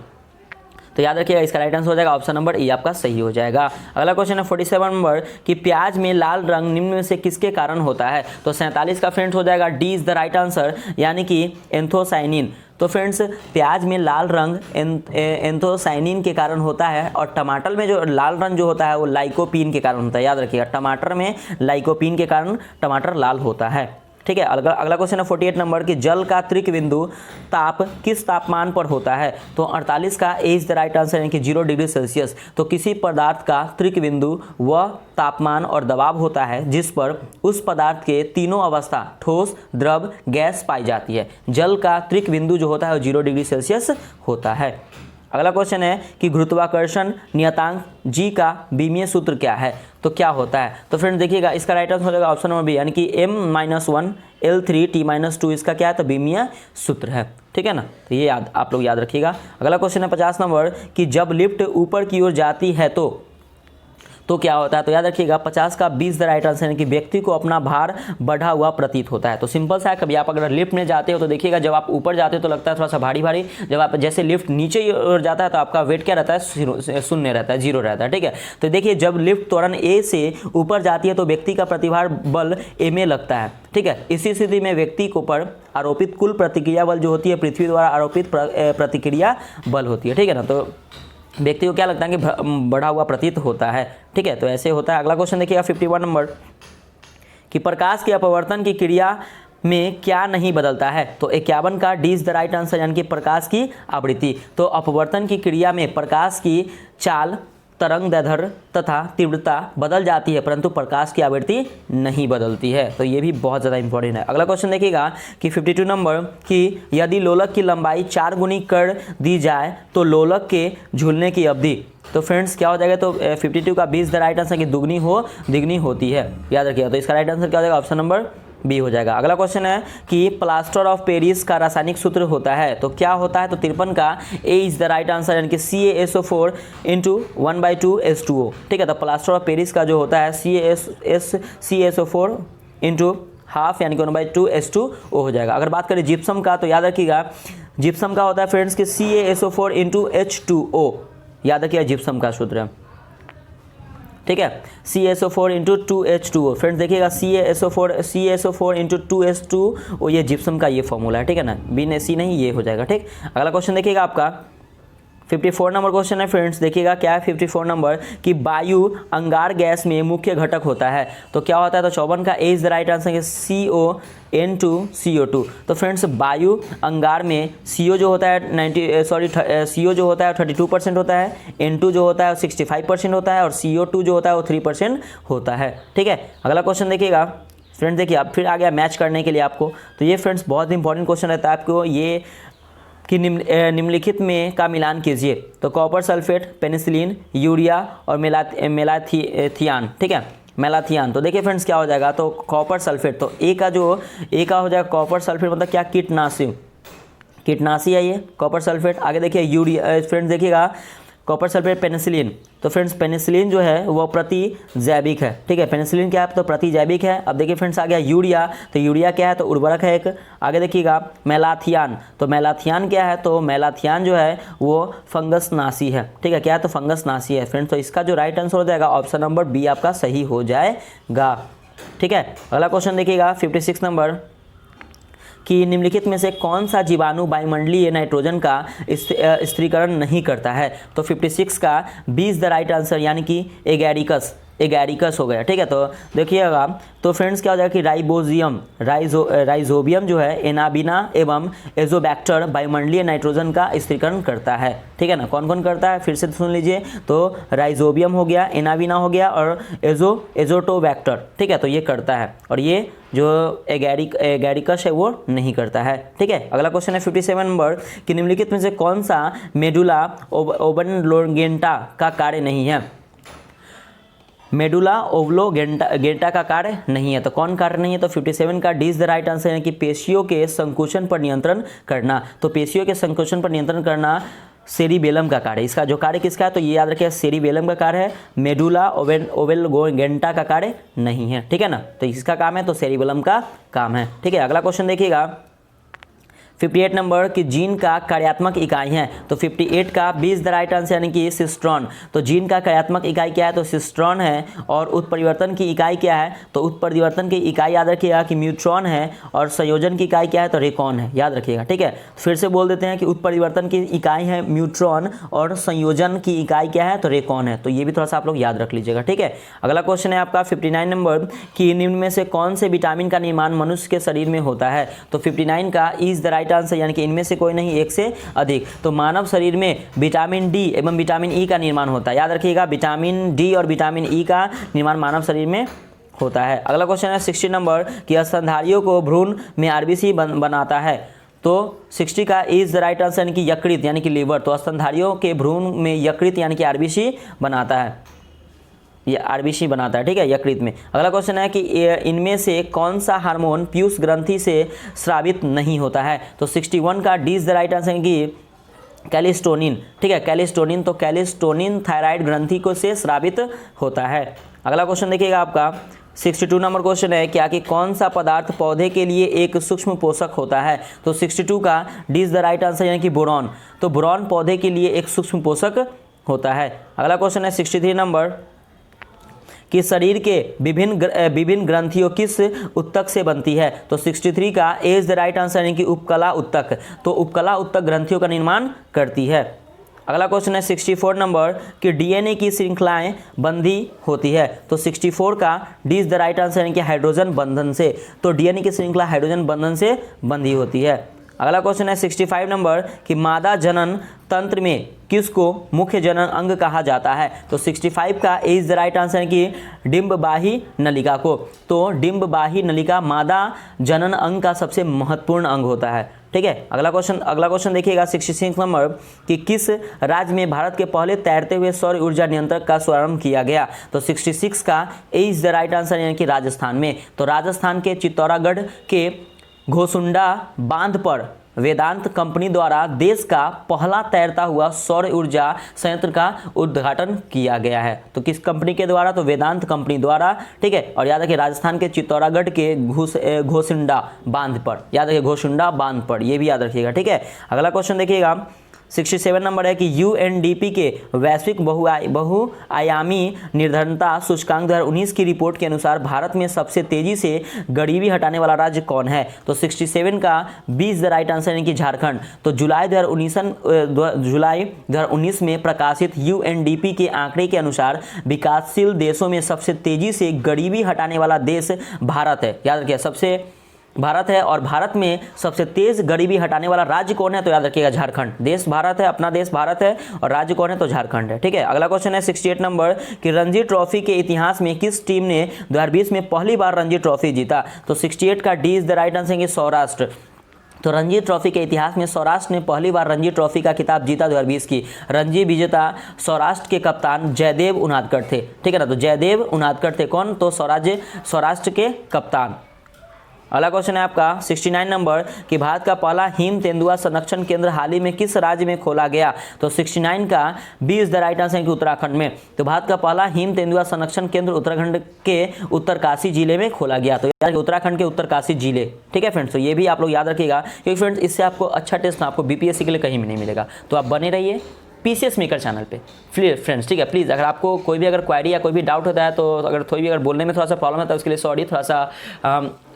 तो याद रखिएगा इसका राइट आंसर हो जाएगा ऑप्शन नंबर ई आपका सही हो जाएगा। अगला क्वेश्चन है 47 नंबर कि प्याज में लाल रंग निम्न में से किसके कारण होता है? तो 47 का फ्रेंड्स हो जाएगा D is the right answer, यानी कि एंथोसाइनिन। तो फ्रेंड्स प्याज में लाल रंग एंथोसाइनिन के कारण होता है और टमाटर में जो लाल रंग जो होता है वो लाइकोपीन के कारण होता है। याद रखिएगा टमाटर में लाइकोपीन के कारण टमाटर लाल होता है। ठीक है, अगला क्वेश्चन है 48 नंबर कि जल का त्रिक बिंदु ताप किस तापमान पर होता है? तो 48 का ए इज द राइट आंसर, यानी कि 0 डिग्री सेल्सियस। तो किसी पदार्थ का त्रिक बिंदु वह तापमान और दबाव होता है जिस पर उस पदार्थ के तीनों अवस्था ठोस, द्रव, गैस पाई जाती है। जल का त्रिक बिंदु जो होता है वो 0 डिग्री सेल्सियस होता है। अगला क्वेश्चन है कि गुरुत्वाकर्षण नियतांक जी का बीमीय सूत्र क्या है? तो क्या होता है? तो फ्रेंड देखिएगा इसका राइट आंसर हो जाएगा ऑप्शन नंबर बी, यानी कि m-1 L3 T-2 इसका क्या है? तो बीमीय सूत्र है। ठीक है ना, तो ये आप लोग याद रखिएगा। अगला क्वेश्चन है 50 नंबर कि जब लिफ्ट ऊपर की ओर जाती है तो क्या होता है? तो याद रखिएगा 50 का 20 द राइट आंसर, यानी कि व्यक्ति को अपना भार बढ़ा हुआ प्रतीत होता है। तो सिंपल सा है, कभी आप अगर लिफ्ट में जाते हो तो देखिएगा जब आप ऊपर जाते हो तो लगता है थोड़ा सा भारी भारी, जब आप जैसे लिफ्ट नीचे की ओर जाता है तो आपका वेट क्या रहता है? शून्य रहता है, 0 रहता है। ठीक है, तो देखिए जब लिफ्ट त्वरण ए से ऊपर जाती है तो व्यक्ति का प्रतिभार बल ए में लगता है। ठीक है, इसी स्थिति में व्यक्ति को पर आरोपित कुल प्रतिक्रिया बल जो होती है पृथ्वी द्वारा आरोपित प्रतिक्रिया बल होती है। ठीक है ना, तो व्यक्ति को क्या लगता है कि बढ़ा हुआ प्रतीत होता है। ठीक है, तो ऐसे होता है। अगला क्वेश्चन देखिएगा 51 नंबर कि प्रकाश के अपवर्तन की क्रिया में क्या नहीं बदलता है? तो 51 का D is the right answer, यानी कि प्रकाश की आवृत्ति। तो अपवर्तन की क्रिया में प्रकाश की चाल, तरंग दैर्ध्य तथा तीव्रता बदल जाती है परंतु प्रकाश की आवृत्ति नहीं बदलती है। तो ये भी बहुत ज़्यादा इंपॉर्टेंट है। अगला क्वेश्चन देखिएगा कि 52 नंबर कि यदि लोलक की लंबाई 4 गुनी कर दी जाए तो लोलक के झूलने की अवधि, तो फ्रेंड्स क्या हो जाएगा? तो 52 का 20 द राइट आंसर, कि दुगनी हो दिगनी होती है। याद रखिएगा, तो इसका राइट आंसर क्या हो जाएगा? ऑप्शन नंबर बी हो जाएगा। अगला क्वेश्चन है कि प्लास्टर ऑफ पेरिस का रासायनिक सूत्र होता है, तो क्या होता है? तो 53 का ए इज द राइट आंसर, यानी कि CaSO4 × 1/2H2O। ठीक है, तो प्लास्टर ऑफ पेरिस का जो होता है CaSO4 × हाफ, यानी कि 1/2H2O हो जाएगा। अगर बात करें जिप्सम का तो याद रखिएगा जिप्सम का होता है फ्रेंड्स कि CaSO4 × H2O। याद रखिएगा जिप्सम का सूत्र है। ठीक है, CaSO4 × 2H2O। फ्रेंड्स देखिएगा CaSO4 × 2H2O ये जिप्सम का ये फॉर्मूला है। ठीक है ना, बी ने सी नहीं, ये हो जाएगा। ठीक, अगला क्वेश्चन देखिएगा आपका 54 नंबर क्वेश्चन है फ्रेंड्स, देखिएगा क्या है 54 नंबर कि वायु अंगार गैस में मुख्य घटक होता है। तो क्या होता है, तो 54 का ए इज द राइट आंसर है CO तो फ्रेंड्स वायु अंगार में CO जो होता है CO जो होता है 32% होता है, N2 जो होता है 65% होता है और CO2 जो होता है वो 3% होता है। ठीक है, अगला क्वेश्चन देखिएगा फ्रेंड्स, देखिए अब फिर आ गया मैच करने के लिए आपको। तो ये फ्रेंड्स बहुत इंपॉर्टेंट क्वेश्चन रहता है आपको ये कि निम्नलिखित में का मिलान कीजिए। तो कॉपर सल्फेट, पेनिसिलिन, यूरिया और मेलाथियान, ठीक है, मेलाथियान। तो देखिए फ्रेंड्स क्या हो जाएगा, तो कॉपर सल्फेट, तो ए का हो जाएगा कॉपर सल्फेट, मतलब क्या, कीटनाशी है ये कॉपर सल्फेट। आगे देखिए यूरिया, फ्रेंड्स देखिएगा कॉपर सल्फेट पेनिसिलिन, तो फ्रेंड्स पेनिसिलिन जो है वो प्रतिजैविक है। ठीक है, पेनिसिलिन क्या है, तो प्रतिजैविक है। अब देखिए फ्रेंड्स आ गया यूरिया, तो यूरिया क्या है, तो उर्वरक है एक। आगे देखिएगा मेलाथियान, तो मेलाथियान क्या है, तो मेलाथियान जो है वो फंगस नाशी है। ठीक है, क्या है, तो फंगस नाशी है फ्रेंड्स। तो इसका जो राइट आंसर हो जाएगा ऑप्शन नंबर बी आपका सही हो जाएगा। ठीक है, अगला क्वेश्चन देखिएगा 56 नंबर कि निम्नलिखित में से कौन सा जीवाणु वायुमंडलीय नाइट्रोजन का स्थिरीकरण नहीं करता है। तो 56 का B is the right answer, यानी कि एगैरिकस हो गया। ठीक है, तो देखिएगा तो फ्रेंड्स क्या हो जाएगा कि राइजोबियम जो है एनाबिना एवं एजोबैक्टर वायुमंडलीय नाइट्रोजन का स्थिरीकरण करता है। ठीक है ना, कौन कौन करता है फिर से सुन लीजिए, तो राइजोबियम हो गया, एनाबिना हो गया और एजोटोबैक्टर। ठीक है, तो ये करता है और ये जो एगैरिकस है वो नहीं करता है। ठीक है, अगला क्वेश्चन है 57 नंबर कि निम्नलिखित में से कौन सा मेडुला ओब्लॉन्गेटा का कार्य नहीं है। मेडुला ओब्लॉन्गेटा का कार्य नहीं है, तो कौन कार्य नहीं है, तो 57 का D is the right answer है कि पेशियों के संकोचन पर नियंत्रण करना। तो पेशियों के संकोचन पर नियंत्रण करना सेरिबेलम का कार्य, इसका जो कार्य किसका है, तो ये याद रखिए सेरिबेलम का कार्य है, मेडुला ओब्लॉन्गेटा का कार्य नहीं है। ठीक है ना, तो इसका काम है तो सेरिबेलम का काम है। ठीक है, अगला क्वेश्चन देखिएगा 58 नंबर कि जीन का कार्यात्मक इकाई है। तो 58 का B is the right answer यानी कि सिस्ट्रॉन। तो जीन का कार्यात्मक इकाई क्या है, तो सिस्ट्रॉन है। और उत्परिवर्तन की इकाई क्या है, तो उत्परिवर्तन की इकाई याद रखिएगा कि म्यूट्रॉन है। और संयोजन की इकाई क्या है, तो रेकॉन है, याद रखिएगा। ठीक है, फिर से बोल देते हैं कि उत्परिवर्तन की इकाई है म्यूट्रॉन और संयोजन की इकाई क्या है, तो रेकॉन है। तो ये भी थोड़ा सा आप लोग याद रख लीजिएगा। ठीक है, अगला क्वेश्चन है आपका 59 नंबर कि निम्न में से कौन से विटामिन का निर्माण मनुष्य के शरीर में होता है। तो 59 का इज द राइट आंसर यानी कि इनमें से कोई नहीं, एक से अधिक। तो मानव शरीर में विटामिन डी एवं विटामिन ई का निर्माण होता है, याद रखिएगा विटामिन डी और विटामिन ई का निर्माण मानव शरीर में होता है। अगला क्वेश्चन है 60 नंबर कि स्तनधारियों को भ्रूण में आरबीसी बनाता है। तो 60 का इज द राइट आंसर यानी कि यकृत यानी कि लीवर। तो स्तनधारियों के भ्रूण में यकृत यानी कि आरबीसी बनाता है, ये आरबीसी बनाता है। ठीक है, यकृत में। अगला क्वेश्चन है कि इनमें से कौन सा हार्मोन पीयूष ग्रंथि से स्रावित नहीं होता है। तो 61 का D is the right answer है कि कैलिस्टोनिन। ठीक है, कैलिस्टोनिन, तो कैलिस्टोनिन थायराइड ग्रंथि को से स्रावित होता है। अगला क्वेश्चन देखिएगा आपका 62 नंबर क्वेश्चन है क्या कि कौन सा पदार्थ पौधे के लिए एक सूक्ष्म पोषक होता है। तो 62 का D is the right answer यानी कि बोरॉन। तो बोरॉन पौधे के लिए एक सूक्ष्म पोषक होता है। अगला क्वेश्चन है 63 नंबर कि शरीर के विभिन्न ग्रंथियों किस उत्तक से बनती है। तो 63 का ए इज द राइट आंसर यानी कि उपकला उत्तक। तो उपकला उत्तक ग्रंथियों का निर्माण करती है। अगला क्वेश्चन है 64 नंबर कि डीएनए की श्रृंखलाएं बंधी होती है। तो 64 का D is the right answer यानी कि हाइड्रोजन बंधन से। तो डीएनए की श्रृंखला हाइड्रोजन बंधन से बंधी होती है। अगला क्वेश्चन है 65 नंबर कि मादा जनन तंत्र में किसको मुख्य जनन अंग कहा जाता है। तो 65 का ए इज द राइट आंसर है कि डिंबबाही नलिका को। तो डिंबबाही नलिका मादा जनन अंग का सबसे महत्वपूर्ण अंग होता है। ठीक है, अगला क्वेश्चन देखिएगा 66 नंबर कि किस राज्य में भारत के पहले तैरते हुए सौर ऊर्जा नियंत्रक का शुभारंभ किया गया। तो 66 का ए इज द राइट आंसर यानी कि राजस्थान में। तो राजस्थान के चित्तौरागढ़ के घोसुंडा बांध पर वेदांत कंपनी द्वारा देश का पहला तैरता हुआ सौर ऊर्जा संयंत्र का उद्घाटन किया गया है। तो किस कंपनी के द्वारा, तो वेदांत कंपनी द्वारा। ठीक है, और याद रखिए राजस्थान के चित्तौरागढ़ के घोसुंडा बांध पर, याद रखिए घोसुंडा बांध पर, ये भी याद रखिएगा। ठीक है, अगला क्वेश्चन देखिएगा 67 नंबर है कि यूएनडीपी के वैश्विक बहुआयामी निर्धनता सूचकांक 2019 की रिपोर्ट के अनुसार भारत में सबसे तेजी से गरीबी हटाने वाला राज्य कौन है? तो 67 का 20 द राइट आंसर यानी कि झारखंड। तो जुलाई 2019 में प्रकाशित यूएनडीपी के आंकड़े के अनुसार विकासशील देशों में सबसे तेजी से गरीबी हटाने वाला देश भारत है। याद रखिए, सबसे भारत है और भारत में सबसे तेज गरीबी हटाने वाला राज्य कौन है? तो याद रखिएगा झारखंड। देश भारत है, अपना देश भारत है और राज्य कौन है? तो झारखंड है। ठीक है, अगला क्वेश्चन है 68 नंबर कि रणजी ट्रॉफी के इतिहास में किस टीम ने 2020 में पहली बार रणजी ट्रॉफी जीता? तो 68 का D is the right answer है सौराष्ट्र। तो रणजी ट्रॉफी के इतिहास में सौराष्ट्र ने पहली बार रणजी ट्रॉफी का खिताब जीता 2020 की। रणजी विजेता सौराष्ट्र के कप्तान जयदेव उनादकर थे। ठीक है ना, तो जयदेव उनादकर थे कौन? तो सौराष्ट्र के कप्तान। अगला क्वेश्चन है आपका 69 नंबर कि भारत का पहला हिम तेंदुआ संरक्षण केंद्र हाल ही में किस राज्य में खोला गया? तो 69 का 20 द राइट आंसर है कि उत्तराखंड में। तो भारत का पहला हिम तेंदुआ संरक्षण केंद्र उत्तराखंड के उत्तरकाशी जिले में खोला गया। तो याद उत्तराखंड के उत्तरकाशी जिले। ठीक है फ्रेंड्स, तो ये भी आप लोग याद रखिएगा क्योंकि फ्रेंड्स इससे आपको अच्छा टेस्ट आपको बीपीएससी के लिए कहीं भी नहीं मिलेगा। तो आप बने रहिए पीसीएस मेकर चैनल पे फ्रेंड्स। ठीक है, प्लीज़ अगर आपको कोई भी अगर क्वेरी या कोई भी डाउट होता है तो अगर थोड़ी भी अगर बोलने में थोड़ा सा प्रॉब्लम है तो उसके लिए सॉरी, थोड़ा सा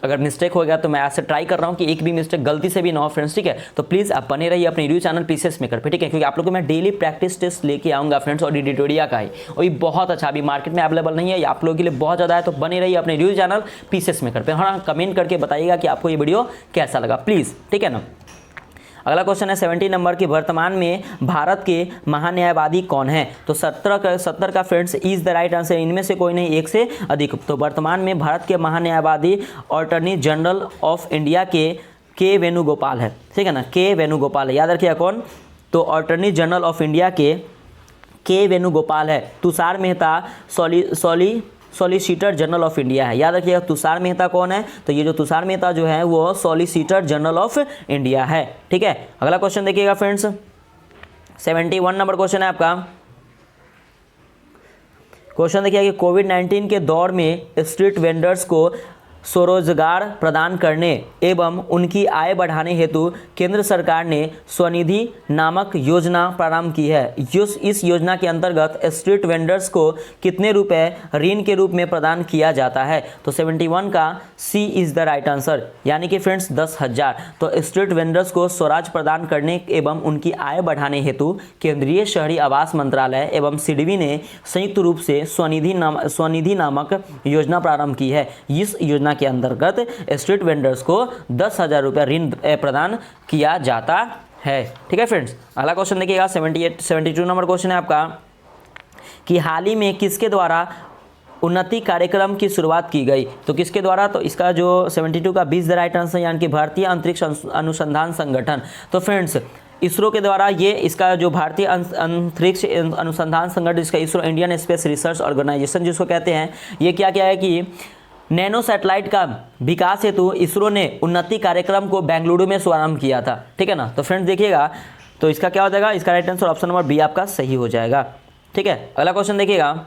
अगर मिस्टेक हो गया तो मैं ऐसे ट्राई कर रहा हूँ कि एक भी मिस्टेक गलती से भी ना हो फ्रेंड्स। ठीक है, तो प्लीज़ आप बने रहिए अपने यूट्यूब चैनल पीसीएस मेकर पे। ठीक है, क्योंकि आप लोगों को मैं डेली प्रैक्टिस टेस्ट लेके आऊँगा फ्रेंड्स और एडिटोरिया का ही, और ये बहुत अच्छा अभी मार्केट में अवेलेबल नहीं है, ये आप लोगों के लिए बहुत ज़्यादा है। तो बने रहिए अपने यूट्यूब चैनल पीसीएस मेकर पे। हाँ, कमेंट करके बताइएगा कि आपको ये वीडियो कैसा लगा प्लीज़। ठीक है ना। अगला क्वेश्चन है 70 नंबर की वर्तमान में भारत के महान्यायवादी कौन है? तो 70 का friends is the right answer. इनमें से कोई नहीं, एक से अधिक। तो वर्तमान में भारत के महान्यायवादी अटॉर्नी जनरल ऑफ इंडिया के वेणुगोपाल है। ठीक है ना, के वेणुगोपाल है। याद रखिएगा कौन? तो अटॉर्नी जनरल ऑफ इंडिया के वेणुगोपाल है। Tushar Mehta solicitor general of India है। याद रखिएगा तुषार मेहता कौन है? तो ये जो तुषार मेहता जो है वो सॉलिसिटर जनरल ऑफ इंडिया है। ठीक है, अगला क्वेश्चन देखिएगा फ्रेंड्स 71 नंबर क्वेश्चन है आपका। क्वेश्चन देखिए कि कोविड-19 के दौर में स्ट्रीट वेंडर्स को स्वरोजगार प्रदान करने एवं उनकी आय बढ़ाने हेतु केंद्र सरकार ने स्वनिधि नामक योजना प्रारंभ की है। इस योजना के अंतर्गत स्ट्रीट वेंडर्स को कितने रुपए ऋण के रूप में प्रदान किया जाता है? तो 71 का सी इज द राइट आंसर, यानी कि फ्रेंड्स 10,000। तो स्ट्रीट वेंडर्स को स्वराज प्रदान करने एवं उनकी आय बढ़ाने हेतु केंद्रीय शहरी आवास मंत्रालय एवं सिडबी ने संयुक्त रूप से स्वनिधि नामक योजना प्रारंभ की है। इस योजना के अंतर्गत स्ट्रीट वेंडर्स को 10,000 रुपये ऋण प्रदान किया जाता है। ठीक है फ्रेंड्स, अगला क्वेश्चन देखिएगा 72 नंबर क्वेश्चन है आपका कि हाल ही में किसके द्वारा उन्नति कार्यक्रम की शुरुआत की गई? तो किसके द्वारा? तो इसका जो 72 का 20 द राइट आंसर यानी कि भारतीय अंतरिक्ष अनुसंधान संगठन। तो फ्रेंड्स इसरो के द्वारा ये इसका जो भारतीय अंतरिक्ष अनुसंधान संगठन, जिसका ISRO Indian Space Research Organisation जिसको कहते हैं, ये क्या है कि नैनो सैटेलाइट का विकास हेतु इसरो ने उन्नति कार्यक्रम को बेंगलुरु में शुभारंभ किया था। ठीक है ना। तो फ्रेंड्स देखिएगा, तो इसका क्या हो जाएगा? इसका right answer option number B आपका सही हो जाएगा। ठीक है, अगला क्वेश्चन देखिएगा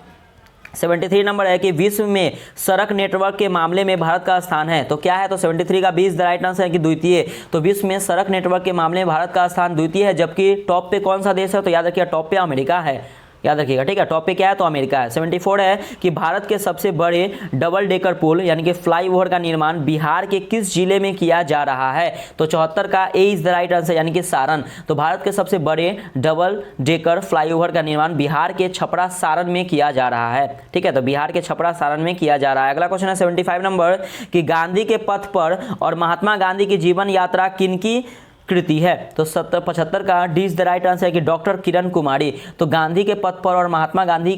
73 नंबर है कि विश्व में सड़क नेटवर्क के मामले में भारत का स्थान है। तो क्या है? तो 73 का 20 द राइट आंसर है कि द्वितीय। तो विश्व में सड़क नेटवर्क के मामले में भारत का स्थान द्वितीय है, जबकि टॉप पे कौन सा देश है? तो याद रखिएगा टॉप पे अमेरिका है। याद रखिएगा, ठीक है, टॉप पे क्या है? तो अमेरिका है। 74 है कि भारत के सबसे बड़े डबल डेकर पुल यानी कि फ्लाईओवर का निर्माण बिहार के किस जिले में किया जा रहा है? तो 74 का ए इज द राइट आंसर यानी कि सारण। तो भारत के सबसे बड़े डबल डेकर फ्लाईओवर का निर्माण बिहार के छपरा सारण में किया जा रहा है। ठीक है, तो बिहार के छपरा सारण में किया जा रहा है। अगला क्वेश्चन है 75 नंबर कि गांधी के पथ पर और महात्मा गांधी की जीवन यात्रा किनकी कृति है? तो 75 का D is the right answer है कि डॉक्टर किरण कुमारी। तो गांधी के पथ पर और महात्मा गांधी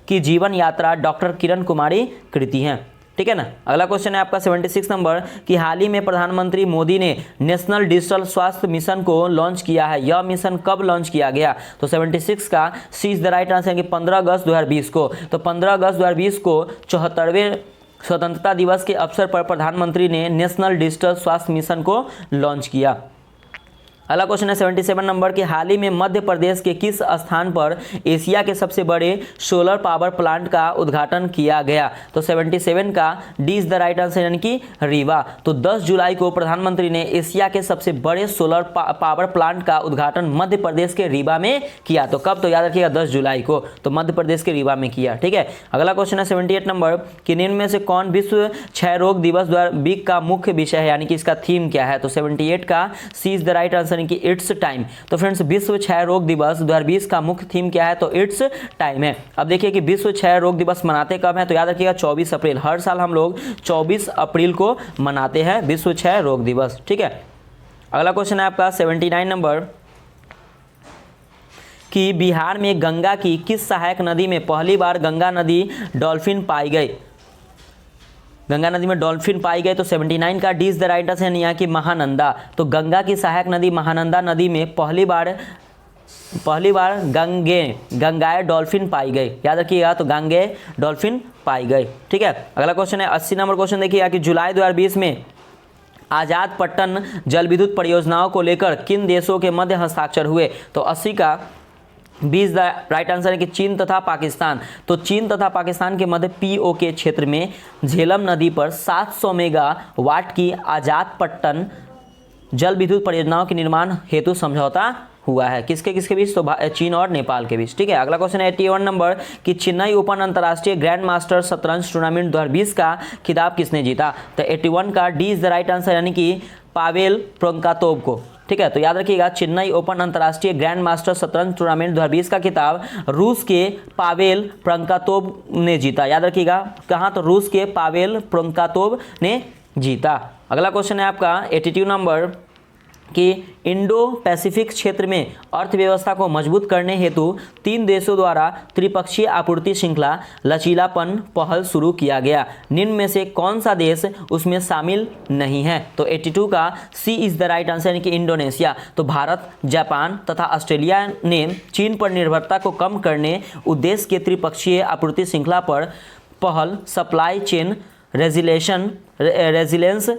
की जीवन यात्रा डॉक्टर किरण कुमारी कृति है। ठीक है ना। अगला क्वेश्चन है आपका 76 नंबर कि हाल ही में प्रधानमंत्री मोदी ने नेशनल डिजिटल स्वास्थ्य मिशन को लॉन्च किया है। यह मिशन कब लॉन्च किया गया? तो 76 का सी इज द राइट आंसर है कि 15 अगस्त 2020 को। तो 15 अगस्त 2020 को 74वें स्वतंत्रता दिवस के अवसर पर प्रधानमंत्री ने नेशनल डिजिटल स्वास्थ्य मिशन को लॉन्च किया। अगला क्वेश्चन है 77 नंबर के हाल ही में मध्य प्रदेश के किस स्थान पर एशिया के सबसे बड़े सोलर पावर प्लांट का उद्घाटन किया गया? तो 77 का D is the right answer यानी कि रीवा। तो 10 जुलाई को प्रधानमंत्री ने एशिया के सबसे बड़े सोलर पावर प्लांट का उद्घाटन मध्य प्रदेश के रीवा में किया। तो कब? तो याद रखिएगा 10 जुलाई को, तो मध्य प्रदेश के रीवा में किया। ठीक है, अगला क्वेश्चन है 78 नंबर कि निम्न में से कौन विश्व क्षय रोग दिवस 2020 का मुख्य विषय है यानी कि इसका थीम क्या है? तो 78 का सी इज द राइट आंसर कि इट्स टाइम। तो फ्रेंड्स विश्व क्षय रोग दिवस 2020 का मुख्य थीम क्या है? तो इट्स टाइम है। अब देखिए कि विश्व क्षय रोग दिवस मनाते कब है? तो याद रखिएगा 24 अप्रैल। हर साल हम लोग 24 अप्रैल को मनाते हैं विश्व क्षय रोग दिवस। ठीक है, अगला क्वेश्चन है आपका 79 नंबर कि बिहार में गंगा की किस सहायक नदी में पहली बार गंगा नदी डॉल्फिन पाई गई? गंगा नदी में डॉल्फिन पाई गए। तो 79 का D is the right answer यहाँ की महानंदा। तो गंगा की सहायक नदी महानंदा नदी में पहली बार गंगाए डॉल्फिन पाई गई। याद रखिएगा, तो गंगाए डॉल्फिन पाई गई। ठीक है, अगला क्वेश्चन है 80 नंबर क्वेश्चन देखिएगा कि जुलाई 2020 में आजाद पट्टन जल विद्युत परियोजनाओं को लेकर किन देशों के मध्य हस्ताक्षर हुए? तो 80 का B is the right answer है कि चीन तथा पाकिस्तान। तो चीन तथा पाकिस्तान के मध्य पीओ के क्षेत्र में झेलम नदी पर 700 मेगावाट की आजाद पट्टन जल विद्युत परियोजनाओं के निर्माण हेतु समझौता हुआ है। किसके किसके बीच? तो चीन और नेपाल के बीच। ठीक है, अगला क्वेश्चन है 81 नंबर कि चेन्नई ओपन अंतर्राष्ट्रीय ग्रैंड मास्टर शतरंज टूर्नामेंट 2020 का खिताब किसने जीता? तो 81 का D is the right answer यानी कि पावेल प्रोंकातोव को। ठीक है, तो याद रखिएगा चेन्नई ओपन अंतर्राष्ट्रीय ग्रैंड मास्टर शतरंज टूर्नामेंट 2020 का खिताब रूस के पावेल प्रोंकातोव ने जीता। याद रखिएगा कहाँ? तो रूस के पावेल प्रोंकातोव ने जीता। अगला क्वेश्चन है आपका 82 नंबर कि इंडो पैसिफिक क्षेत्र में अर्थव्यवस्था को मजबूत करने हेतु 3 देशों द्वारा त्रिपक्षीय आपूर्ति श्रृंखला लचीलापन पहल शुरू किया गया। निम्न में से कौन सा देश उसमें शामिल नहीं है? तो 82 का सी इज द राइट आंसर यानी कि इंडोनेशिया। तो भारत, जापान तथा ऑस्ट्रेलिया ने चीन पर निर्भरता को कम करने उद्देश्य के त्रिपक्षीय आपूर्ति श्रृंखला पर पहल सप्लाई चेन रेजिलेंस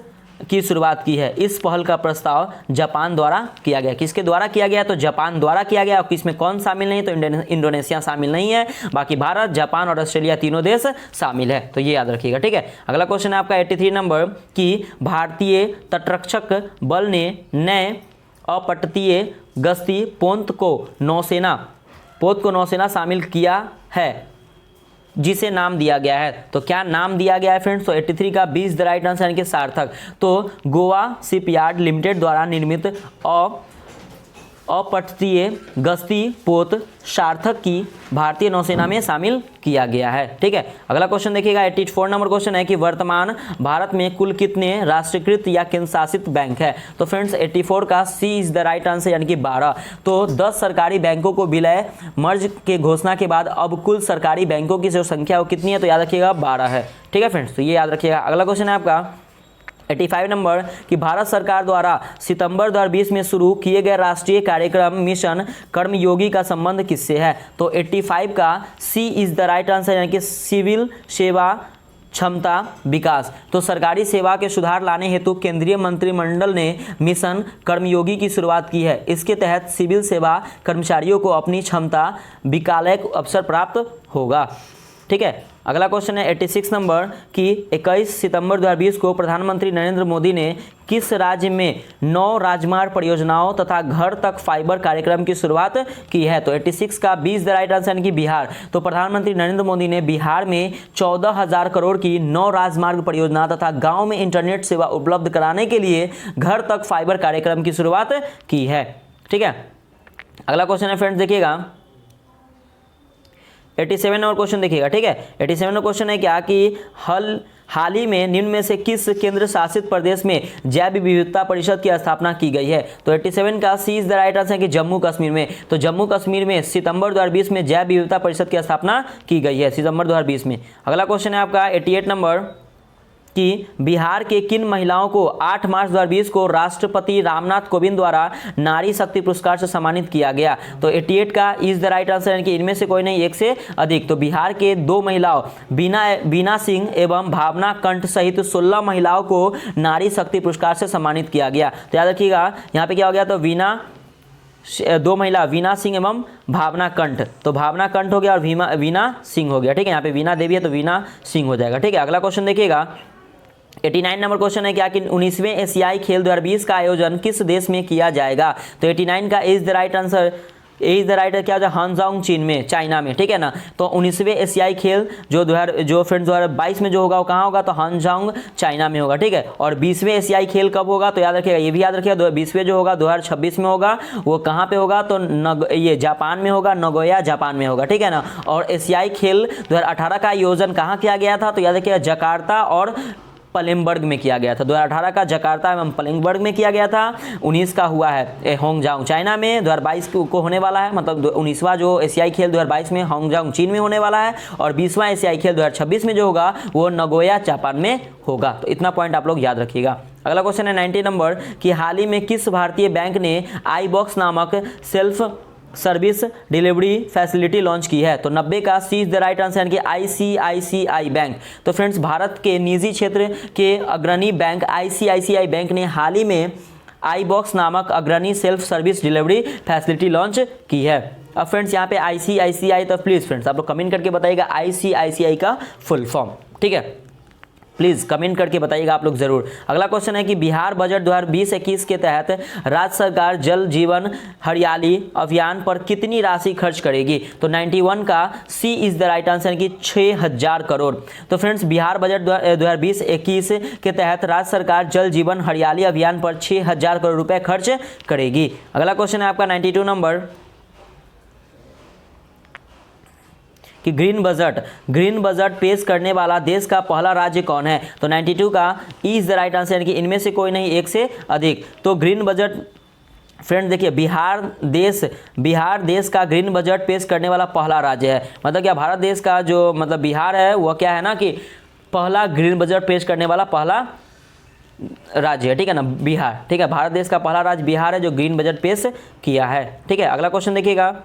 की शुरुआत की है। इस पहल का प्रस्ताव जापान द्वारा किया गया। किसके द्वारा किया गया? तो जापान द्वारा किया गया। और किसमें कौन शामिल नहीं? तो इंडोनेशिया शामिल नहीं है, बाकी भारत, जापान और ऑस्ट्रेलिया तीनों देश शामिल है। तो ये याद रखिएगा। ठीक है, अगला क्वेश्चन है आपका 83 नंबर कि भारतीय तटरक्षक बल ने नए अपतटीय गश्ती पोत को नौसेना शामिल किया है जिसे नाम दिया गया है। तो क्या नाम दिया गया है फ्रेंड्स? तो 83 का B is the right answer यानी कि सार्थक। तो गोवा शिपयार्ड लिमिटेड द्वारा निर्मित अपतटीय गश्ती पोत सार्थक की भारतीय नौसेना में शामिल किया गया है। ठीक है, अगला क्वेश्चन देखिएगा 84 नंबर क्वेश्चन है कि वर्तमान भारत में कुल कितने राष्ट्रीयकृत या केंद्र शासित बैंक है? तो फ्रेंड्स 84 का सी इज द राइट आंसर यानी कि 12। तो 10 सरकारी बैंकों को विलय मर्ज के घोषणा के बाद अब कुल सरकारी बैंकों की जो संख्या वो कितनी है? तो याद रखिएगा 12 है। ठीक है फ्रेंड्स, तो ये याद रखिएगा। अगला क्वेश्चन है आपका 85 नंबर कि भारत सरकार द्वारा सितंबर 2020 में शुरू किए गए राष्ट्रीय कार्यक्रम मिशन कर्मयोगी का संबंध किससे है? तो 85 का सी इज द राइट आंसर यानी कि सिविल सेवा क्षमता विकास। तो सरकारी सेवा के सुधार लाने हेतु केंद्रीय मंत्रिमंडल ने मिशन कर्मयोगी की शुरुआत की है। इसके तहत सिविल सेवा कर्मचारियों को अपनी क्षमता विकालयक अवसर प्राप्त होगा। ठीक है, अगला क्वेश्चन है 86 नंबर कि 21 सितंबर 2020 को प्रधानमंत्री नरेंद्र मोदी ने किस राज्य में 9 राजमार्ग परियोजनाओं तथा घर तक फाइबर कार्यक्रम की शुरुआत की है? तो 86 का B is the right answer यानी कि बिहार। तो प्रधानमंत्री नरेंद्र मोदी ने बिहार में 14,000 करोड़ की 9 राजमार्ग परियोजना तथा गाँव में इंटरनेट सेवा उपलब्ध कराने के लिए घर तक फाइबर कार्यक्रम की शुरुआत की है। ठीक है, अगला क्वेश्चन है फ्रेंड्स देखिएगा 87 नंबर क्वेश्चन देखिएगा। ठीक है, 87 नंबर क्वेश्चन है क्या कि हाल ही में निम्न में से किस केंद्र शासित प्रदेश में जैव विविधता परिषद की स्थापना की गई है? तो 87 का सी इज द राइट आंसर है कि जम्मू कश्मीर में। तो जम्मू कश्मीर में सितंबर 2020 में जैव विविधता परिषद की स्थापना की गई है, सितंबर 2020 में। अगला क्वेश्चन है आपका 88 नंबर कि बिहार के किन महिलाओं को 8 मार्च 2020 को राष्ट्रपति रामनाथ कोविंद द्वारा नारी शक्ति पुरस्कार से सम्मानित किया गया। तो 88 का इज द राइट आंसर, यानी कि इनमें से कोई नहीं, एक से अधिक। तो बिहार के 2 महिलाओं बीना सिंह एवं भावना कंठ सहित 16 महिलाओं को नारी शक्ति पुरस्कार से सम्मानित किया गया। तो याद रखिएगा यहाँ पे क्या हो गया, तो 2 महिला वीना सिंह एवं भावना कंठ, तो भावना कंठ हो गया और वीना सिंह हो गया। ठीक है, यहाँ पे वीना देवी है तो वीना सिंह हो जाएगा। ठीक है, अगला क्वेश्चन देखिएगा 89 नंबर क्वेश्चन है क्या कि 19वें एशियाई खेल 2020 का आयोजन किस देश में किया जाएगा। तो 89 का इज द राइट आंसर, क्या होगा, हांगझांग चीन में, चाइना में। ठीक है ना। तो 19वें एशियाई खेल जो फ्रेंड्स 2022 में जो होगा वो कहाँ होगा, तो हांगझांग चाइना में होगा। ठीक है, और 20वें एशियाई खेल कब होगा, तो याद रखिएगा, ये भी याद रखिएगा, 20वें जो होगा 2026 में होगा, वो कहाँ पे होगा, तो ये जापान में होगा, नगोया जापान में होगा। ठीक है ना। और एशियाई खेल 2018 का आयोजन कहाँ किया गया था, तो याद रखिएगा जकार्ता और पलेमबर्ग में किया गया था। 2018 का जकार्ता एवं पलेमबर्ग में किया गया था। 19 का हुआ है हांगझांग चाइना में, 2022 को होने वाला है, मतलब 19वां जो एशियाई खेल 2022 में हांगझांग चीन में होने वाला है, और 20वां एशियाई खेल 2026 में जो होगा वो नगोया जापान में होगा। तो इतना पॉइंट आप लोग याद रखिएगा। अगला क्वेश्चन है 90 नंबर कि हाल ही में किस भारतीय बैंक ने आई बॉक्स नामक self service delivery facility launch की है। तो 90 का सी इज द राइट आंसर, यानी कि आईसीआईसीआई बैंक। तो फ्रेंड्स भारत के निजी क्षेत्र के अग्रणी बैंक आईसीआईसीआई बैंक ने हाल ही में आई बॉक्स नामक अग्रणी self service delivery facility launch की है। अब फ्रेंड्स यहाँ पे आईसीआईसीआई, तो प्लीज़ फ्रेंड्स आप लोग कमेंट करके बताइएगा आईसीआईसीआई का फुल फॉर्म। ठीक है, प्लीज़ कमेंट करके बताइएगा आप लोग जरूर। अगला क्वेश्चन है कि बिहार बजट 2020-21 के तहत राज्य सरकार जल जीवन हरियाली अभियान पर कितनी राशि खर्च करेगी। तो 91 का सी इज द राइट आंसर, कि 6000 करोड़। तो फ्रेंड्स बिहार बजट 2020-21 के तहत राज्य सरकार जल जीवन हरियाली अभियान पर 6000 करोड़ रुपए खर्च करेगी। अगला क्वेश्चन है आपका 92 नंबर कि ग्रीन बजट पेश करने वाला देश का पहला राज्य कौन है। तो 92 का इज द राइट आंसर, यानी कि इनमें से कोई नहीं, एक से अधिक। तो ग्रीन बजट फ्रेंड देखिए बिहार देश का ग्रीन बजट पेश करने वाला पहला राज्य है। मतलब क्या भारत देश का जो मतलब बिहार है वह क्या है ना कि पहला ग्रीन बजट पेश करने वाला पहला राज्य है। ठीक है ना, बिहार। ठीक है, भारत देश का पहला राज्य बिहार है जो ग्रीन बजट पेश किया है। ठीक है, अगला क्वेश्चन देखिएगा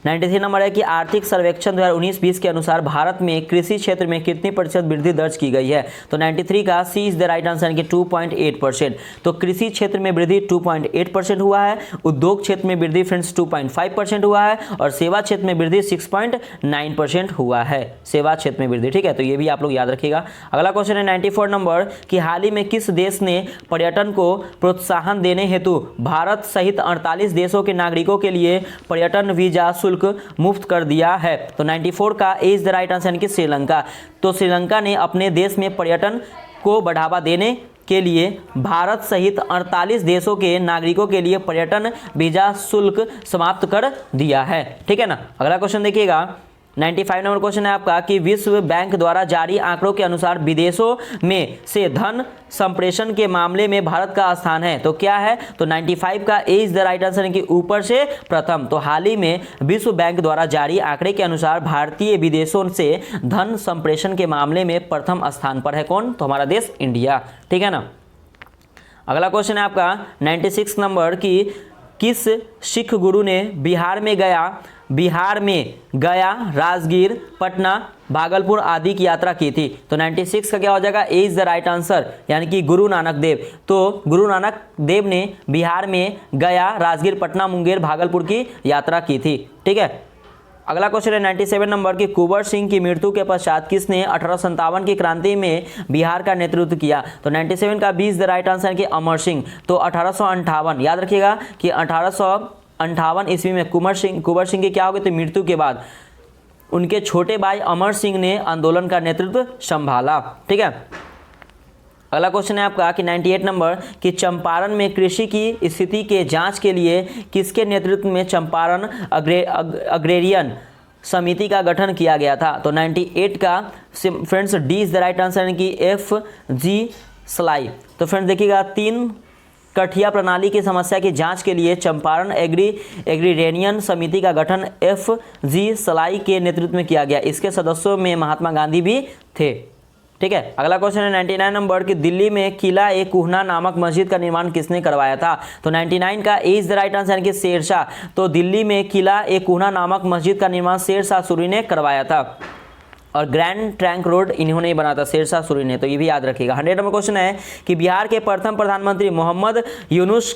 93 नंबर है कि आर्थिक सर्वेक्षण 2019-20 के अनुसार भारत में कृषि क्षेत्र में कितनी प्रतिशत वृद्धि दर्ज की गई है। तो 93 का सी इज द राइट आंसर, कि 2.8%। तो कृषि क्षेत्र में वृद्धि 2.8% हुआ है, उद्योग क्षेत्र में वृद्धि फ्रेंड्स 2.5% हुआ है, और सेवा क्षेत्र में वृद्धि 6.9% हुआ है, सेवा क्षेत्र में वृद्धि। ठीक है, तो ये भी आप लोग याद रखिएगा। अगला क्वेश्चन है 94 नंबर कि हाल ही में किस देश ने पर्यटन को प्रोत्साहन देने हेतु भारत सहित 48 देशों के नागरिकों के लिए पर्यटन वीजा शुल्क मुफ्त कर दिया है। तो 94 का इज द राइट आंसर, कि श्रीलंका। तो श्रीलंका ने अपने देश में पर्यटन को बढ़ावा देने के लिए भारत सहित 48 देशों के नागरिकों के लिए पर्यटन वीजा शुल्क समाप्त कर दिया है। ठीक है ना। अगला क्वेश्चन देखिएगा 95 नंबर क्वेश्चन है आपका कि विश्व बैंक द्वारा जारी आंकड़ों के अनुसार विदेशों में से धन संप्रेषण के मामले में भारत का स्थान है। तो क्या है, तो 95 का ए इज द राइट आंसर, है कि ऊपर से प्रथम। तो हाल ही में विश्व बैंक द्वारा जारी आंकड़े के अनुसार भारतीय विदेशों से धन संप्रेषण के मामले में प्रथम स्थान पर है कौन, तो हमारा देश इंडिया। ठीक है ना। अगला क्वेश्चन है आपका 96 नंबर कि किस सिख गुरु ने बिहार में गया, राजगीर, पटना, भागलपुर आदि की यात्रा की थी। तो 96 का क्या हो जाएगा, ए इज द राइट आंसर, यानी कि गुरु नानक देव। तो गुरु नानक देव ने बिहार में गया, राजगीर, पटना, मुंगेर, भागलपुर की यात्रा की थी। ठीक है। अगला क्वेश्चन है 97 नंबर की कुंवर सिंह की मृत्यु के पश्चात किसने 1857 की क्रांति में बिहार का नेतृत्व किया। तो 97 का B is the right answer, कि अमर सिंह। तो 1858 याद रखिएगा कि 1858 ईस्वी में कुंवर सिंह की क्या हो गई थी मृत्यु के बाद उनके छोटे भाई अमर सिंह ने आंदोलन का नेतृत्व संभाला। ठीक है। अगला क्वेश्चन है आपका कि 98 नंबर कि चंपारण में कृषि की स्थिति के जांच के लिए किसके नेतृत्व में चंपारण अग्रेरियन समिति का गठन किया गया था। तो 98 का friends D is the right answer, कि एफ जी सलाई। तो फ्रेंड्स देखिएगा 3 कठिया प्रणाली की समस्या की जांच के लिए चंपारण एग्रीरेनियन समिति का गठन एफ जी सलाई के नेतृत्व में किया गया। इसके सदस्यों में महात्मा गांधी भी थे। ठीक है। अगला क्वेश्चन है 99 नंबर कि दिल्ली में किला ए कुहना नामक मस्जिद का निर्माण किसने करवाया था? तो 99 का ए इज द राइट आंसर, यानी कि शेरशाह। तो दिल्ली में किला ए कुहना नामक मस्जिद का निर्माण शेरशाह सूरी ने करवाया था और ग्रैंड ट्रंक रोड इन्होंने ही बना था, शेरशाह सूरी ने, तो ये भी याद रखिएगा। 100 नंबर क्वेश्चन है कि बिहार के प्रथम प्रधानमंत्री मोहम्मद यूनुस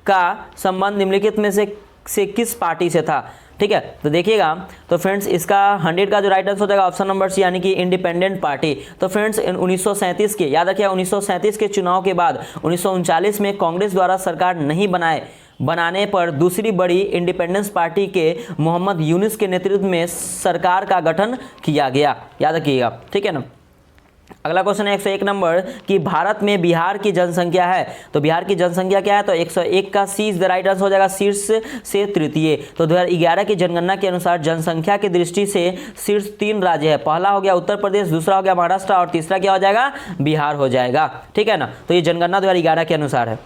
का संबंध निम्नलिखित में से किस पार्टी से था? ठीक है, तो देखिएगा, तो फ्रेंड्स इसका 100 का जो राइट आंसर हो जाएगा ऑप्शन नंबर सी, यानी कि इंडिपेंडेंट पार्टी। तो फ्रेंड्स 1937 के, याद रखिए 1937 के चुनाव के बाद 1939 में कांग्रेस द्वारा सरकार नहीं बनाने पर दूसरी बड़ी इंडिपेंडेंस पार्टी के मोहम्मद यूनुस के नेतृत्व में सरकार का गठन किया गया, याद रखिएगा, ठीक है ना। अगला क्वेश्चन है 101 नंबर कि भारत में बिहार की जनसंख्या है, तो बिहार की जनसंख्या क्या है? तो 101 का सी इज द राइट आंसर हो जाएगा, शीर्ष से तृतीय। तो 2011 की जनगणना के अनुसार जनसंख्या की दृष्टि से शीर्ष 3 राज्य है, पहला हो गया उत्तर प्रदेश, दूसरा हो गया महाराष्ट्र और तीसरा क्या हो जाएगा? बिहार हो जाएगा, ठीक है ना। तो ये जनगणना 2011 के अनुसार है।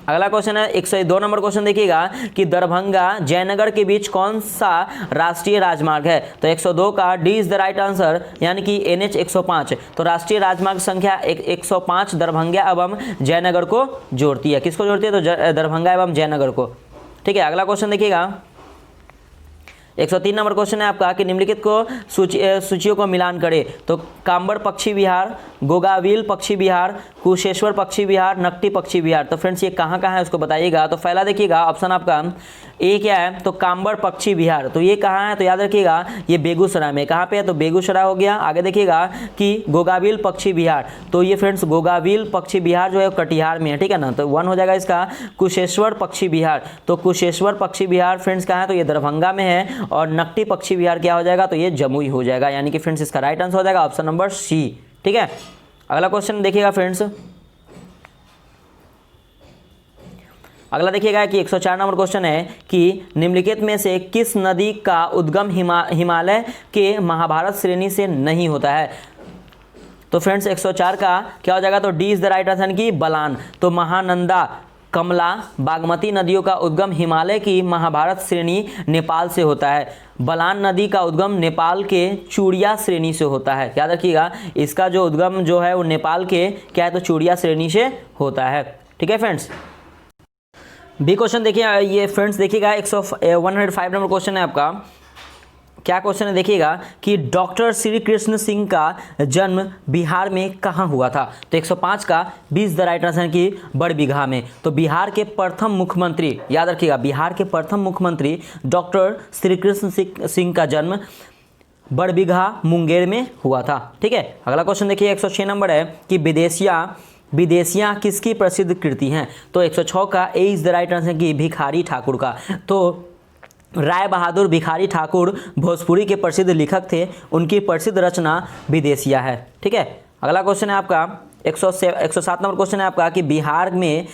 अगला क्वेश्चन है 102 नंबर क्वेश्चन देखिएगा कि दरभंगा जयनगर के बीच कौन सा राष्ट्रीय राजमार्ग है? तो 102 का D is the right answer, यानी कि NH 105। तो राष्ट्रीय राजमार्ग संख्या 105 दरभंगा एवं जयनगर को जोड़ती है। किसको जोड़ती है? तो दरभंगा एवं जयनगर को, ठीक है। अगला क्वेश्चन देखिएगा 103 नंबर क्वेश्चन है आपका कि निम्नलिखित को सूचियों को मिलान करें। तो काम्बर पक्षी विहार, गोगाविल पक्षी विहार, कुशेश्वर पक्षी विहार, नकटी पक्षी विहार। तो फ्रेंड्स ये कहाँ कहाँ है उसको बताइएगा। तो पहला देखिएगा ऑप्शन आपका ए क्या है? तो काम्बर पक्षी विहार, तो ये कहाँ है? तो याद रखिएगा ये बेगूसराय में। कहाँ पे है? तो बेगूसराय हो गया। आगे देखिएगा कि गोगाविल पक्षी विहार, तो ये फ्रेंड्स गोगाविल पक्षी विहार जो है कटिहार में है, ठीक है ना। तो 1 हो जाएगा इसका। कुशेश्वर पक्षी विहार, तो कुशेश्वर पक्षी विहार फ्रेंड्स कहाँ है? तो ये दरभंगा में है। और नकटी पक्षी विहार क्या हो जाएगा? तो ये जमुई हो जाएगा, यानी कि फ्रेंड्स इसका राइट आंसर हो जाएगा ऑप्शन नंबर सी, ठीक है। अगला क्वेश्चन देखिएगा फ्रेंड्स, अगला देखिएगा कि 104 नंबर क्वेश्चन है कि निम्नलिखित में से किस नदी का उद्गम हिमालय के महाभारत श्रेणी से नहीं होता है? तो फ्रेंड्स 104 का क्या हो जाएगा? तो D is the right answer की बलान। तो महानंदा, कमला, बागमती नदियों का उद्गम हिमालय की महाभारत श्रेणी नेपाल से होता है। बलान नदी का उद्गम नेपाल के चूड़िया श्रेणी से होता है, याद रखिएगा इसका जो उद्गम जो है वो नेपाल के क्या है? तो चूड़िया श्रेणी से होता है, ठीक है फ्रेंड्स। बी क्वेश्चन देखिए, ये फ्रेंड्स देखिएगा 105 नंबर क्वेश्चन है आपका। क्या क्वेश्चन है देखिएगा कि डॉक्टर श्री कृष्ण सिंह का जन्म बिहार में कहाँ हुआ था? तो 105 का 20 द राइट आंसर की बड़बीघा में। तो बिहार के प्रथम मुख्यमंत्री, याद रखिएगा बिहार के प्रथम मुख्यमंत्री डॉक्टर श्री कृष्ण सिंह का जन्म बड़बीघा मुंगेर में हुआ था, ठीक है। अगला क्वेश्चन देखिए 106 नंबर है कि विदेशियाँ किसकी प्रसिद्ध कृति हैं? तो 106 का ए इज द राइट आंसर की भिखारी ठाकुर का। तो राय बहादुर भिखारी ठाकुर भोजपुरी के प्रसिद्ध लेखक थे, उनकी प्रसिद्ध रचना विदेशिया है, ठीक है। अगला क्वेश्चन है आपका 107 नंबर क्वेश्चन है आपका कि बिहार में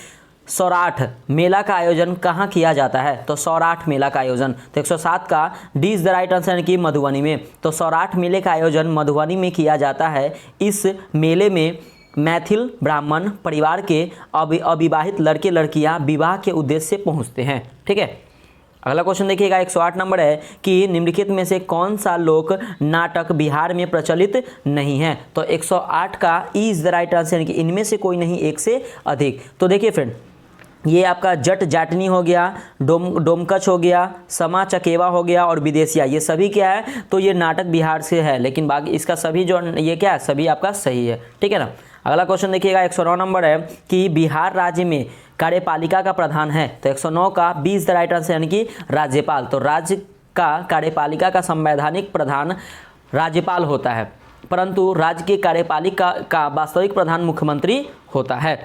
सौराठ मेला का आयोजन कहाँ किया जाता है? तो सौराठ मेला का आयोजन, तो 107 का D is the right answer की मधुबनी में। तो सौराठ मेले का आयोजन मधुबनी में किया जाता है। इस मेले में मैथिल ब्राह्मण परिवार के अविवाहित लड़के लड़कियां विवाह के उद्देश्य से पहुंचते हैं, ठीक है। अगला क्वेश्चन देखिएगा 108 नंबर है कि निम्नलिखित में से कौन सा लोक नाटक बिहार में प्रचलित नहीं है? तो 108 का E is the right answer, यानी कि इनमें से कोई नहीं, एक से अधिक। तो देखिए फ्रेंड ये आपका जट जाटनी हो गया, डोमकच हो गया, समा चकेवा हो गया और विदेशिया, ये सभी क्या है? तो ये नाटक बिहार से है, लेकिन बाकी इसका सभी जो ये क्या है? सभी आपका सही है, ठीक है ना। अगला क्वेश्चन देखिएगा 109 नंबर है कि बिहार राज्य में कार्यपालिका का प्रधान है। तो 109 का 20 द राइट आंसर, यानी कि राज्यपाल। तो राज्य का कार्यपालिका का संवैधानिक प्रधान राज्यपाल होता है, परंतु राज्य की कार्यपालिका का वास्तविक प्रधान मुख्यमंत्री होता है,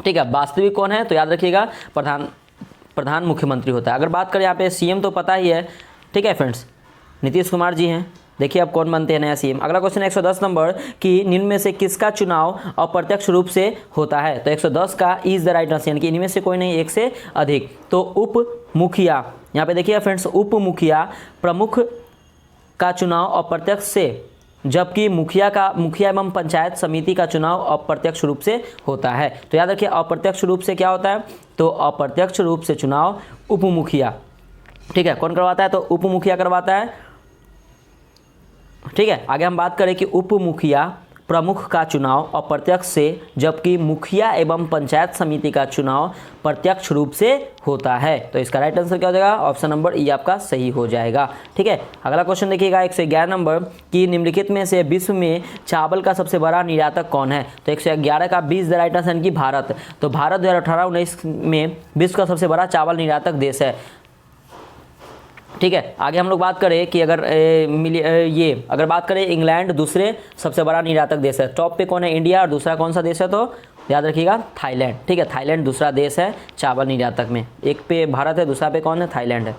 ठीक है। वास्तविक कौन है? तो याद रखिएगा प्रधान मुख्यमंत्री होता है। अगर बात करें यहाँ पे सीएम तो पता ही है, ठीक है फ्रेंड्स, नीतीश कुमार जी हैं। देखिए अब कौन बनते हैं नया सीएम। अगला क्वेश्चन 110 नंबर कि निम्न में से किसका चुनाव अप्रत्यक्ष रूप से होता है? तो 110 का इज द राइट आंसर, यानी कि इनमें से कोई नहीं, एक से अधिक। तो उप मुखिया, यहाँ पे देखिए फ्रेंड्स उप मुखिया प्रमुख का चुनाव अप्रत्यक्ष से, जबकि मुखिया एवं पंचायत समिति का चुनाव अप्रत्यक्ष रूप से होता है। तो याद रखिए अप्रत्यक्ष रूप से क्या होता है? तो अप्रत्यक्ष रूप से चुनाव उप मुखिया, ठीक है, कौन करवाता है? तो उप मुखिया करवाता है। ठीक है, आगे हम बात करें कि उप मुखिया प्रमुख का चुनाव अप्रत्यक्ष से, जबकि मुखिया एवं पंचायत समिति का चुनाव प्रत्यक्ष रूप से होता है। तो इसका राइट आंसर क्या हो जाएगा? ऑप्शन नंबर ई आपका सही हो जाएगा। ठीक है, अगला क्वेश्चन देखिएगा 111 नंबर कि निम्नलिखित में से विश्व में चावल का सबसे बड़ा निर्यातक कौन है? तो 111 का 20 द राइट आंसर की भारत। तो भारत 2018-19 में विश्व का सबसे बड़ा चावल निर्यातक देश है। ठीक है, आगे हम लोग बात करें कि अगर अगर बात करें इंग्लैंड दूसरे सबसे बड़ा निर्यातक देश है। टॉप पे कौन है? इंडिया। और दूसरा कौन सा देश है? तो याद रखिएगा थाईलैंड। ठीक है, थाईलैंड दूसरा देश है चावल निर्यातक में। एक पे भारत है, दूसरा पे कौन है? थाईलैंड है।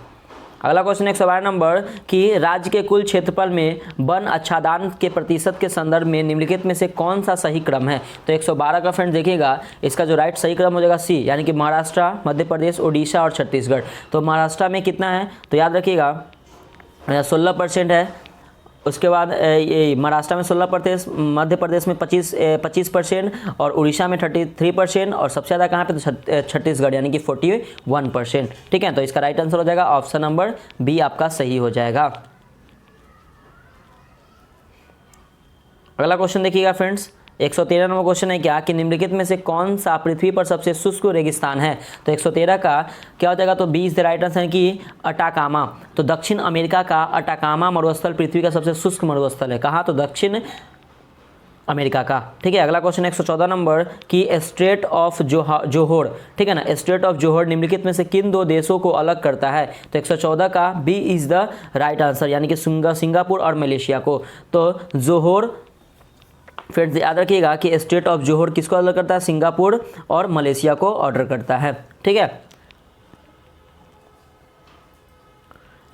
अगला क्वेश्चन 112 नंबर कि राज्य के कुल क्षेत्रफल में वन आच्छादन के प्रतिशत के संदर्भ में निम्नलिखित में से कौन सा सही क्रम है? तो 112 का फ्रेंड देखिएगा, इसका जो राइट सही क्रम हो जाएगा सी, यानी कि महाराष्ट्र, मध्य प्रदेश, उड़ीसा और छत्तीसगढ़। तो महाराष्ट्र में कितना है? तो याद रखिएगा 16% है। उसके बाद ये महाराष्ट्र में 16%, मध्य प्रदेश में 25% और उड़ीसा में 33% और सबसे ज़्यादा कहाँ पे? तो छत्तीसगढ़, यानी कि 41%। ठीक है, तो इसका राइट आंसर हो जाएगा ऑप्शन नंबर बी आपका सही हो जाएगा। अगला क्वेश्चन देखिएगा फ्रेंड्स, 113 नंबर क्वेश्चन है क्या कि निम्नलिखित में से कौन सा पृथ्वी पर सबसे शुष्क रेगिस्तान है? तो 113 का क्या हो जाएगा? तो 20 द राइट आंसर की अटाकामा। तो दक्षिण अमेरिका का अटाकामा मरुस्थल पृथ्वी का सबसे शुष्क मरुस्थल है। कहाँ? तो दक्षिण अमेरिका का। ठीक है, अगला क्वेश्चन 114 नंबर कि स्ट्रेट ऑफ जोहोर, ठीक है ना, स्ट्रेट ऑफ जोहोर निम्नलिखित में से किन दो देशों को अलग करता है? तो 114 का B is the right answer, यानी कि सिंगापुर और मलेशिया को। तो जोहोर फ्रेंड्स याद रखिएगा कि स्टेट ऑफ जोहोर किसको ऑर्डर करता है? सिंगापुर और मलेशिया को ऑर्डर करता है। ठीक है,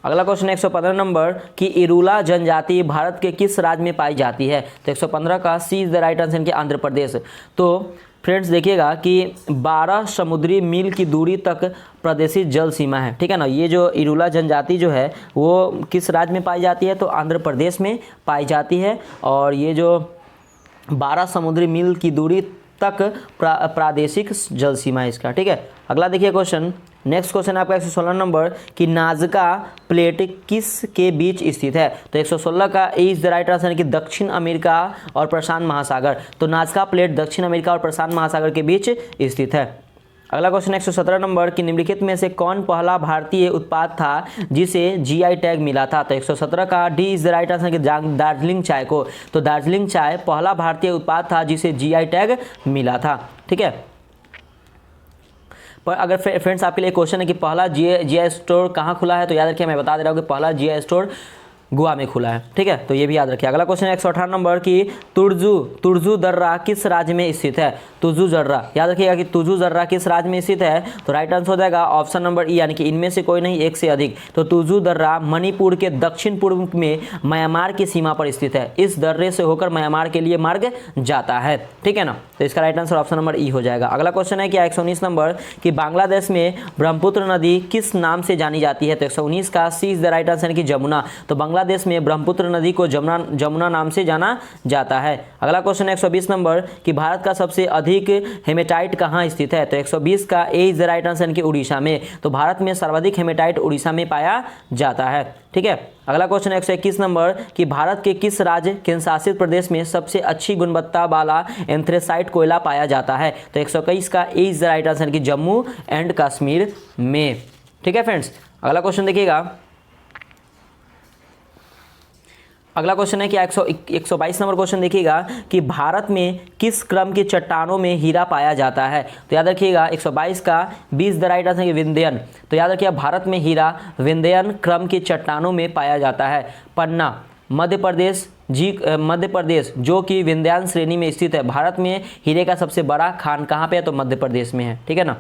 अगला क्वेश्चन 115 नंबर कि इरूला जनजाति भारत के किस राज्य में पाई जाती है? तो 115 का सी इज द राइट आंसर कि आंध्र प्रदेश। तो फ्रेंड्स देखिएगा कि 12 समुद्री मील की दूरी तक प्रादेशिक जल सीमा है। ठीक है ना, ये जो इरूला जनजाति जो है वो किस राज्य में पाई जाती है? तो आंध्र प्रदेश में पाई जाती है। और ये जो 12 समुद्री मील की दूरी तक प्रादेशिक जल सीमा है इसका। ठीक है, अगला देखिए क्वेश्चन, नेक्स्ट क्वेश्चन आपका 116 नंबर कि नाजका प्लेट किस के बीच स्थित है? तो 116 का ए इज द राइट आंसर कि दक्षिण अमेरिका और प्रशांत महासागर। तो नाजका प्लेट दक्षिण अमेरिका और प्रशांत महासागर के बीच स्थित है। अगला क्वेश्चन 117 नंबर कि निम्नलिखित में से कौन पहला भारतीय उत्पाद था जिसे जीआई टैग मिला था? तो 117 का D is the right answer कि दार्जिलिंग चाय को। तो दार्जिलिंग चाय पहला भारतीय उत्पाद था जिसे जीआई टैग मिला था। ठीक है, पर अगर फ्रेंड्स आपके लिए क्वेश्चन है कि पहला जीआई स्टोर कहाँ खुला है, तो याद रखिए मैं बता दे रहा हूँ कि पहला जीआई स्टोर गोवा में खुला है। ठीक है, तो ये भी याद रखिए। अगला क्वेश्चन 118 नंबर कि तुर्जू दर्रा किस राज्य में स्थित है? तुर्जू दर्रा, याद रखिएगा कि तुर्जू दर्रा किस राज्य में स्थित है? तो राइट आंसर हो जाएगा ऑप्शन नंबर ई, यानी कि इनमें से कोई नहीं, एक से अधिक। तो तुर्जू दर्रा मणिपुर के दक्षिण पूर्व में म्यांमार की सीमा पर स्थित है। इस दर्रे से होकर म्यांमार के लिए मार्ग जाता है। ठीक है ना, तो इसका राइट आंसर ऑप्शन नंबर ई हो जाएगा। अगला क्वेश्चन है कि 119 नंबर कि बांग्लादेश में ब्रह्मपुत्र नदी किस नाम से जानी जाती है? तो 119 का सी इज द राइट आंसर की जमुना। तो बांग्लादेश में ब्रह्मपुत्र नदी को जमुना नाम से जाना जाता है। अगला क्वेश्चन 120 नंबर कि भारत का सबसे अधिक हेमेटाइट कहाँ स्थित है? तो 120 का ए इज द राइट आंसर कि उड़ीसा में। तो भारत में सर्वाधिक हेमेटाइट उड़ीसा में पाया जाता है। ठीक है, अगला क्वेश्चन 121 नंबर कि भारत के किस राज्य केंद्र शासित प्रदेश में सबसे अच्छी गुणवत्ता वाला एंथ्रेसाइट कोयला पाया जाता है? तो 121 का ए इज द राइट आंसर कि जम्मू एंड कश्मीर में। ठीक है फ्रेंड्स, अगला क्वेश्चन देखिएगा, अगला क्वेश्चन है कि 122 नंबर क्वेश्चन देखिएगा कि भारत में किस क्रम की चट्टानों में हीरा पाया जाता है? तो याद रखिएगा 122 का 20 द राइट आंसर विंध्यन। तो याद रखिएगा भारत में हीरा विंध्यन क्रम की चट्टानों में पाया जाता है। पन्ना मध्य प्रदेश जो कि विंध्यान श्रेणी में स्थित है। भारत में हीरे का सबसे बड़ा खान कहाँ पे है? तो मध्य प्रदेश में है। ठीक है ना,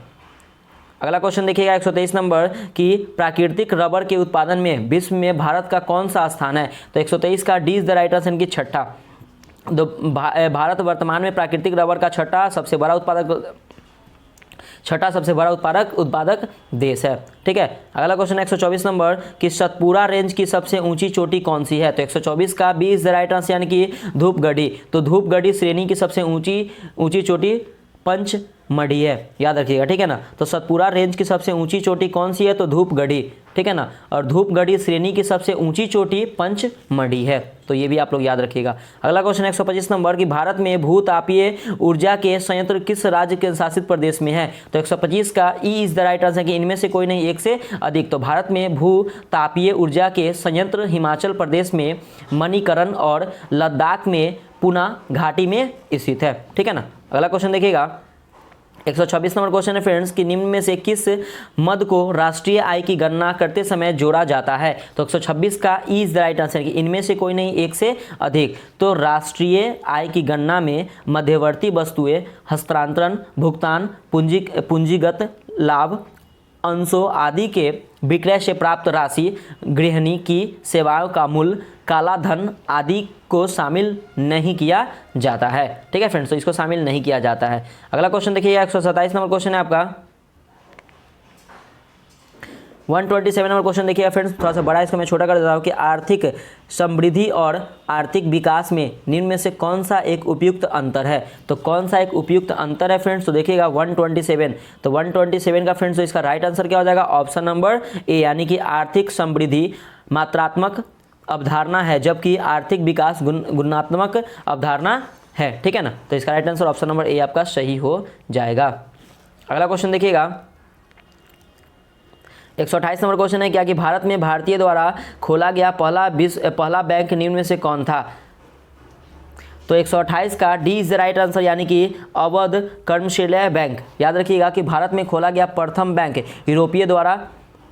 अगला क्वेश्चन देखिएगा 123 नंबर कि प्राकृतिक रबर के उत्पादन में विश्व में भारत का कौन सा स्थान है? तो 123 का D is the right answer की छठा। तो भारत वर्तमान में प्राकृतिक रबर का छठा सबसे बड़ा उत्पादक देश है। ठीक है, अगला क्वेश्चन 124 नंबर कि सतपुरा रेंज की सबसे ऊंची चोटी कौन सी है? तो 124 का B is the right answer यानी कि धूपगढ़ी। तो धूपगढ़ी श्रेणी की सबसे ऊंची चोटी पंचमढ़ी है, याद रखिएगा। ठीक है ना, तो सतपुरा रेंज की सबसे ऊंची चोटी कौन सी है? तो धूपगढ़ी। ठीक है ना। और धूपगढ़ी श्रेणी की सबसे ऊंची चोटी पंचमढ़ी है, तो ये भी आप लोग याद रखिएगा। अगला क्वेश्चन 125 नंबर कि भारत में भूतापीय ऊर्जा के संयंत्र किस राज्य के शासित प्रदेश में है? तो 125 का E is the right answer कि इनमें से कोई नहीं, एक से अधिक। तो भारत में भूतापीय ऊर्जा के संयंत्र हिमाचल प्रदेश में मणिकरण और लद्दाख में पुना घाटी में स्थित है, ठीक है ना। अगला क्वेश्चन देखिएगा 126 नंबर क्वेश्चन है फ्रेंड्स कि निम्न में से किस मद को राष्ट्रीय आय की गणना करते समय जोड़ा जाता है? तो 126 का E is the right answer कि इनमें से कोई नहीं, एक से अधिक। तो राष्ट्रीय आय की गणना में मध्यवर्ती वस्तुएं, हस्तांतरण, भुगतान, पूंजीगत लाभ, अंशों आदि के विक्रय से प्राप्त राशि, गृहिणी की सेवाओं का मूल्य, काला धन आदि को शामिल नहीं किया जाता है, ठीक है फ्रेंड्स। तो इसको शामिल नहीं किया जाता है। अगला क्वेश्चन देखिए 127 नंबर क्वेश्चन है आपका 127 नंबर क्वेश्चन देखिए फ्रेंड्स, थोड़ा सा बड़ा इसको मैं छोटा कर देता हूँ कि आर्थिक समृद्धि और आर्थिक विकास में निम्न में से कौन सा एक उपयुक्त अंतर है? तो कौन सा एक उपयुक्त अंतर है फ्रेंड्स? तो देखिएगा 127, तो 127 का फ्रेंड्स तो इसका राइट आंसर क्या हो जाएगा? ऑप्शन नंबर ए, यानी कि आर्थिक समृद्धि मात्रात्मक अवधारणा है जबकि आर्थिक विकास गुणात्मक अवधारणा है, ठीक है ना। तो इसका right answer option number A आपका सही हो जाएगा। अगला क्वेश्चन देखिएगा 128 नंबर क्वेश्चन है क्या कि भारत में भारतीय द्वारा खोला गया पहला बैंक निम्न में से कौन था? तो 128 का D is the right answer, यानी कि अवध कर्मशीलय बैंक। याद रखिएगा कि भारत में खोला गया प्रथम बैंक यूरोपीय द्वारा,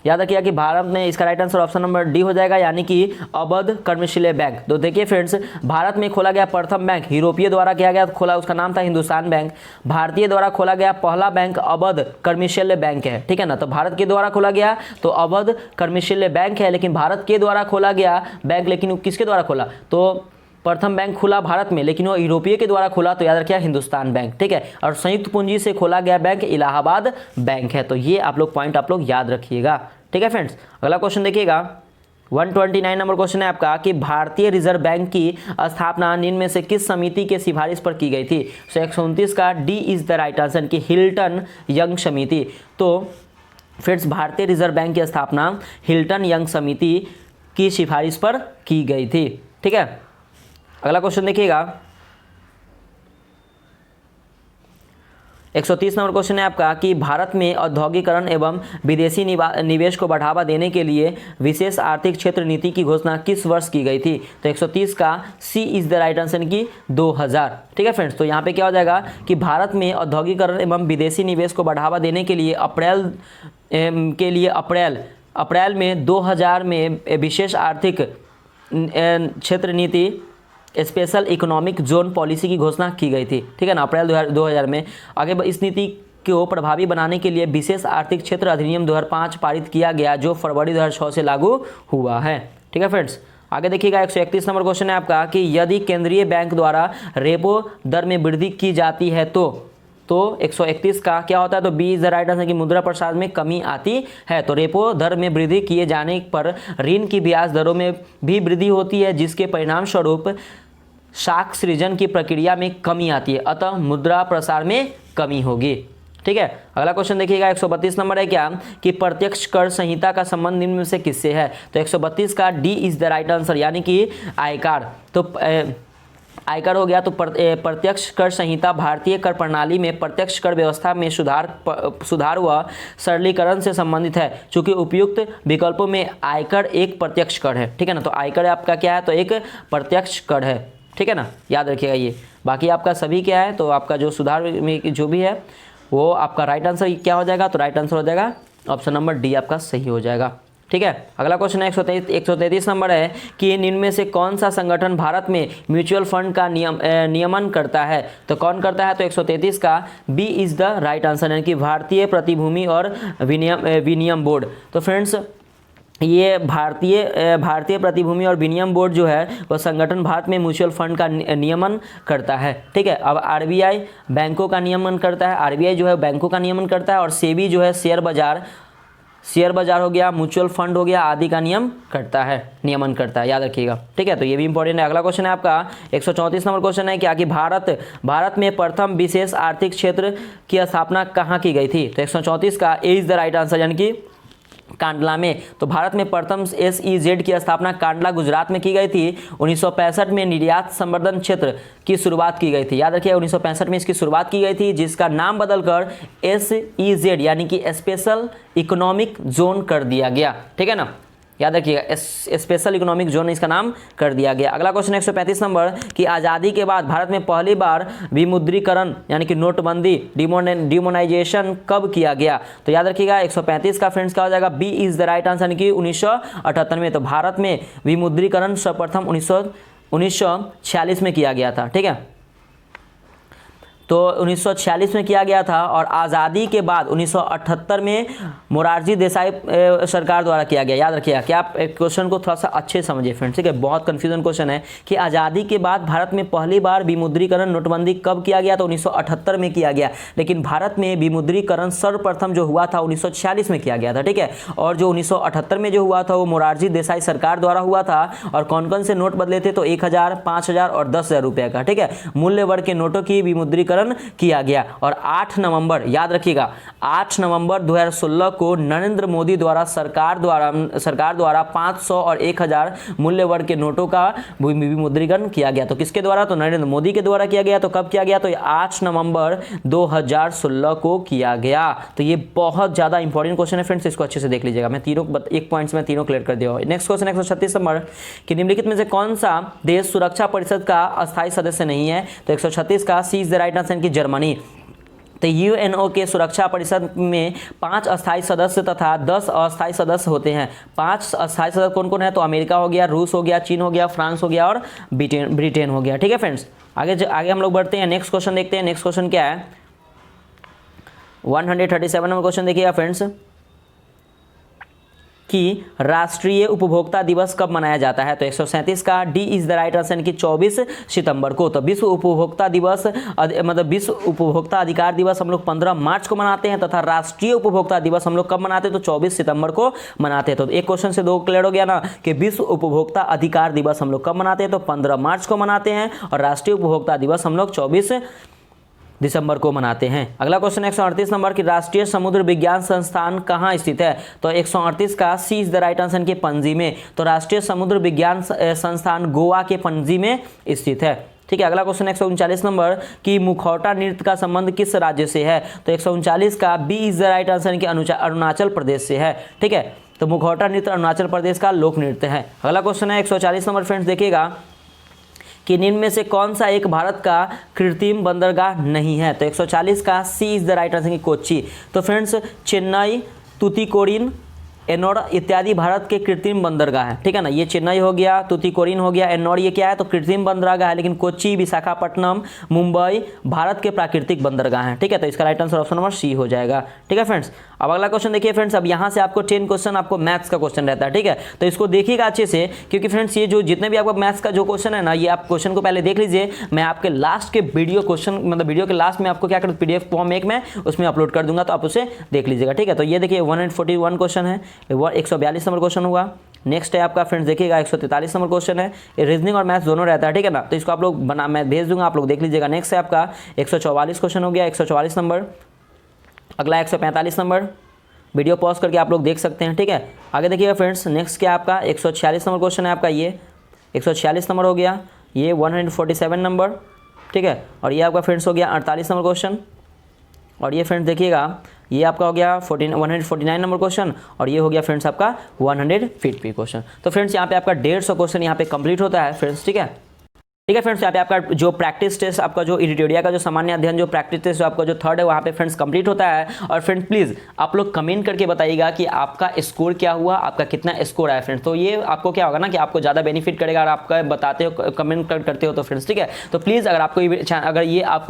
याद रखिएगा कि भारत में, इसका right answer option number D हो जाएगा, यानी कि अवध कर्मशीलय बैंक। तो देखिए फ्रेंड्स, भारत में खोला गया प्रथम बैंक यूरोपीय द्वारा किया गया खोला, उसका नाम था हिंदुस्तान बैंक। भारतीय द्वारा खोला गया पहला बैंक अवध कर्मशीलय बैंक है, ठीक है ना। तो भारत के द्वारा खोला गया तो अवध कर्मशीलय बैंक है, लेकिन भारत के द्वारा खोला गया बैंक, लेकिन किसके द्वारा खोला? तो प्रथम बैंक खुला भारत में, लेकिन वो यूरोपीय के द्वारा खुला, तो याद रखिए हिंदुस्तान बैंक, ठीक है। और संयुक्त पूंजी से खोला गया बैंक इलाहाबाद बैंक है। तो ये आप लोग पॉइंट आप लोग याद रखिएगा, ठीक है फ्रेंड्स। अगला क्वेश्चन देखिएगा 129 नंबर क्वेश्चन है आपका कि भारतीय रिजर्व बैंक की स्थापना निम्न में से किस समिति के सिफारिश पर की गई थी? तो 129 का D is the right answer कि हिल्टन यंग समिति। तो फ्रेंड्स, भारतीय रिजर्व बैंक की स्थापना हिल्टन यंग समिति की सिफारिश पर की गई थी, ठीक है। अगला क्वेश्चन देखिएगा 130 नंबर क्वेश्चन है आपका कि भारत में औद्योगिकरण एवं विदेशी निवेश को बढ़ावा देने के लिए विशेष आर्थिक क्षेत्र नीति की घोषणा किस वर्ष की गई थी? तो 130 का सी इज द राइट आंसर की 2000, ठीक है फ्रेंड्स। तो यहाँ पे क्या हो जाएगा कि भारत में औद्योगिकरण एवं विदेशी निवेश को बढ़ावा देने के लिए अप्रैल में 2000 में विशेष आर्थिक क्षेत्र नीति स्पेशल इकोनॉमिक जोन पॉलिसी की घोषणा की गई थी, ठीक है ना, अप्रैल 2000 में। आगे इस नीति को प्रभावी बनाने के लिए विशेष आर्थिक क्षेत्र अधिनियम 2005 पारित किया गया, जो फरवरी 2006 से लागू हुआ है, ठीक है फ्रेंड्स। आगे देखिएगा 131 नंबर क्वेश्चन है आपका कि यदि केंद्रीय बैंक द्वारा रेपो दर में वृद्धि की जाती है तो 131 का क्या होता है? तो B is the right answer की मुद्रा प्रसार में कमी आती है। तो रेपो दर में वृद्धि किए जाने पर ऋण की ब्याज दरों में भी वृद्धि होती है, जिसके परिणाम स्वरूप शाख सृजन की प्रक्रिया में कमी आती है, अतः मुद्रा प्रसार में कमी होगी, ठीक है। अगला क्वेश्चन देखिएगा 132 नंबर है क्या कि प्रत्यक्ष कर संहिता का संबंध निम्न में से किससे है? तो 132 का D is the right answer, यानी कि आयकर। तो आयकर हो गया। तो प्रत्यक्ष कर संहिता भारतीय कर प्रणाली में प्रत्यक्ष कर व्यवस्था में सुधार व सरलीकरण से संबंधित है, चूंकि उपयुक्त विकल्पों में आयकर एक प्रत्यक्ष कर है, ठीक है ना। तो आयकर आपका क्या है? तो एक प्रत्यक्ष कर है, ठीक है ना, याद रखिएगा ये। बाकी आपका सभी क्या है? तो आपका जो सुधार में जो भी है वो आपका राइट आंसर क्या हो जाएगा? तो राइट आंसर हो जाएगा ऑप्शन नंबर डी आपका सही हो जाएगा, ठीक है। अगला क्वेश्चन है 133 नंबर है कि निम्न में से कौन सा संगठन भारत में म्यूचुअल फंड का नियमन करता है? तो कौन करता है? तो 133 का B is the right answer, यानी कि भारतीय प्रतिभूति और विनियम बोर्ड। तो फ्रेंड्स, ये भारतीय प्रतिभूति और विनिमय बोर्ड जो है वह संगठन भारत में म्यूचुअल फंड का नियमन करता है, ठीक है। अब आरबीआई बैंकों का नियमन करता है, आरबीआई जो है बैंकों का नियमन करता है, और सेबी जो है शेयर बाजार हो गया, म्यूचुअल फंड हो गया आदि का नियमन करता है, याद रखिएगा, ठीक है। तो ये भी इंपॉर्टेंट है। अगला क्वेश्चन है आपका 134 नंबर क्वेश्चन है क्या कि भारत में प्रथम विशेष आर्थिक क्षेत्र की स्थापना कहाँ की गई थी? तो 134 का ए इज द राइट आंसर, यानी कि कांडला में। तो भारत में प्रथम SEZ की स्थापना कांडला गुजरात में की गई थी। 1965 में निर्यात संवर्धन क्षेत्र की शुरुआत की गई थी। याद रखिए 1965 में इसकी शुरुआत की गई थी, जिसका नाम बदलकर SEZ यानी कि स्पेशल इकोनॉमिक जोन कर दिया गया। ठीक है ना, याद रखिएगा स्पेशल इकोनॉमिक जोन इसका नाम कर दिया गया। अगला क्वेश्चन 135 नंबर कि आज़ादी के बाद भारत में पहली बार विमुद्रीकरण यानी कि नोटबंदी डिमोनाइजेशन कब किया गया? तो याद रखिएगा 135 का फ्रेंड्स क्या हो जाएगा, B is the right answer, यानी कि 1978 में। तो भारत में विमुद्रीकरण सर्वप्रथम 1946 में किया गया था। ठीक है, तो 1946 में किया गया था और आज़ादी के बाद 1978 में मोरारजी देसाई सरकार द्वारा किया गया। याद रखिएगा कि आप क्वेश्चन को थोड़ा सा अच्छे समझिए फ्रेंड्स। ठीक है, बहुत कंफ्यूजन क्वेश्चन है कि आज़ादी के बाद भारत में पहली बार विमुद्रीकरण नोटबंदी कब किया गया? तो 1978 में किया गया, लेकिन भारत में विमुद्रीकरण सर्वप्रथम जो हुआ था 1946 में किया गया था। ठीक है, और जो 1978 में जो हुआ था वो मोरारजी देसाई सरकार द्वारा हुआ था। और कौन कौन से नोट बदले थे? तो 1000, 5000 और 10,000 रुपये का। ठीक है, मूल्य वर्ग के नोटों की विमुद्रीकरण किया गया। और 8 नवंबर, याद रखिएगा 8 नवंबर 2016 को नरेंद्र मोदी द्वारा सरकार द्वारा 500 और 1000 मूल्य वर्ग के नोटों का विमुद्रीकरण किया गया। तो किसके द्वारा? तो नरेंद्र मोदी के द्वारा किया गया। तो कब किया गया? तो 8 नवंबर 2016 को किया गया। तो ये बहुत ज्यादा इंपॉर्टेंट क्वेश्चन है फ्रेंड्स, इसको अच्छे से देख लीजिएगा। मैं तीनों एक पॉइंट्स में तीनों क्लियर कर दिया। नेक्स्ट क्वेश्चन 136 नंबर कि निम्नलिखित में से कौन सा देश सुरक्षा परिषद का अस्थायी सदस्य नहीं है? तो 136 का सी इज द राइट आंसर की जर्मनी। तो यूएनओ के सुरक्षा परिषद में 5 अस्थायी सदस्य तथा 10 अस्थायी सदस्य होते हैं। 5 अस्थायी सदस्य कौन कौन है? तो अमेरिका हो गया, रूस हो गया, चीन हो गया, फ्रांस हो गया और ब्रिटेन हो गया। ठीक है फ्रेंड्स, आगे हम लोग बढ़ते हैं। नेक्स्ट क्वेश्चन देखते हैं। नेक्स्ट क्वेश्चन क्या है? 137 नंबर क्वेश्चन देखिएगा फ्रेंड्स कि राष्ट्रीय उपभोक्ता दिवस कब मनाया जाता है? तो 137 का D is the right answer की 24 सितंबर को। तो विश्व उपभोक्ता दिवस मतलब विश्व उपभोक्ता अधिकार दिवस हम लोग 15 मार्च को मनाते हैं तथा राष्ट्रीय उपभोक्ता दिवस हम लोग कब मनाते हैं? तो 24 सितंबर को मनाते हैं। तो एक क्वेश्चन से दो क्लियर हो गया ना कि विश्व उपभोक्ता अधिकार दिवस हम लोग कब मनाते हैं? तो 15 मार्च को मनाते हैं और राष्ट्रीय उपभोक्ता दिवस हम लोग 24 दिसंबर को मनाते हैं। अगला क्वेश्चन 138 नंबर की राष्ट्रीय समुद्र विज्ञान संस्थान कहाँ स्थित है? तो 138 का सी इज द राइट आंसर के पणजी में। तो राष्ट्रीय समुद्र विज्ञान संस्थान गोवा के पणजी में स्थित है। ठीक है, अगला क्वेश्चन 139 नंबर कि मुखौटा नृत्य का संबंध किस राज्य से है? तो 139 का B is the right answer की अरुणाचल प्रदेश से है। ठीक है, तो मुखौटा नृत्य अरुणाचल प्रदेश का लोक नृत्य है। अगला क्वेश्चन है 140 नंबर फ्रेंड्स देखिएगा कि निम्न में से कौन सा एक भारत का कृत्रिम बंदरगाह नहीं है? तो 140 का सी इज द राइट आंसर की कोच्चि। तो फ्रेंड्स चेन्नई, तूतीकोरिन, एन्नोर इत्यादि भारत के कृत्रिम बंदरगाह है। ठीक है ना, ये चेन्नई हो गया, तूतीकोरिन हो गया, एन्नोर ये क्या है? तो कृत्रिम बंदरगाह है। लेकिन कोच्चि, विशाखापट्टनम, मुंबई भारत के प्राकृतिक बंदरगाह हैं। ठीक है, तो इसका right answer option number C हो जाएगा। ठीक है फ्रेंड्स, अब अगला क्वेश्चन देखिए फ्रेंड्स। अब यहाँ से आपको 10 क्वेश्चन आपको मैथ्स का क्वेश्चन रहता है। ठीक है, तो इसको देखिएगा अच्छे से, क्योंकि फ्रेंड्स ये जो जितने भी आपका मैथ्स का जो क्वेश्चन है ना, ये आप क्वेश्चन को पहले देख लीजिए। मैं आपके लास्ट के वीडियो क्वेश्चन मतलब वीडियो के लास्ट में आपको क्या करूँ, PDF फॉर्म एक में उसमें अपलोड कर दूंगा, तो आप उसे देख लीजिएगा। ठीक है, तो ये देखिए 141 क्वेश्चन है, 142 नंबर क्वेश्चन हुआ। नेक्स्ट है आपका फ्रेंड्स देखिएगा 143 नंबर क्वेश्चन है। ये रीजनिंग और मैथ्स दोनों रहता है। ठीक है ना, तो इसको आप लोग मैं भेज दूंगा, आप लोग देख लीजिएगा। नेक्स्ट है आपका 144 क्वेश्चन हो गया, 144 नंबर। अगला 145 नंबर, वीडियो पॉज करके आप लोग देख सकते हैं। ठीक है, आगे देखिएगा फ्रेंड्स। नेक्स्ट क्या आपका 146 नंबर क्वेश्चन है आपका, ये 146 नंबर हो गया। ये 147 नंबर। ठीक है, और ये आपका फ्रेंड्स हो गया 48 नंबर क्वेश्चन। और ये फ्रेंड्स देखिएगा ये आपका हो गया 149 नंबर क्वेश्चन। और ये हो गया फ्रेंड्स आपका 150 क्वेश्चन। तो फ्रेंड्स यहाँ पे आपका 150 क्वेश्चन यहाँ पे कंप्लीट होता है फ्रेंड्स। ठीक है, ठीक है फ्रेंड्स, यहाँ पे आपका जो प्रैक्टिस टेस्ट आपका जो इरिटेरिया का जो सामान्य अध्ययन जो प्रैक्टिस टेस्ट जो आपका जो 3rd है वहाँ पे फ्रेंड्स कंप्लीट होता है। और फ्रेंड्स प्लीज़ आप लोग कमेंट करके बताइएगा कि आपका स्कोर क्या हुआ, आपका कितना स्कोर आया फ्रेंड्स। तो ये आपको क्या होगा ना कि आपको ज़्यादा बेनिफिट करेगा और आपका बताते हो कमेंट करते हो तो फ्रेंड्स। ठीक है, तो प्लीज़ अगर आपको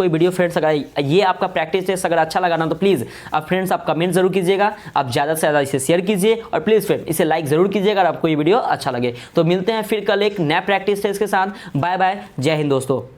ये वीडियो फ्रेंड्स अगर ये आपका प्रैक्टिस टेस्ट अगर अच्छा लगा ना तो प्लीज़ आप फ्रेंड्स आप कमेंट जरूर कीजिएगा, आप ज़्यादा से ज़्यादा इसे शेयर कीजिए और प्लीज़ फ्रेंड इसे लाइक जरूर कीजिएगा अगर आपको ये वीडियो अच्छा लगे। तो मिलते हैं फिर कल एक नया प्रैक्टिस टेस्ट के साथ। बाय बाय, जय हिंद दोस्तों।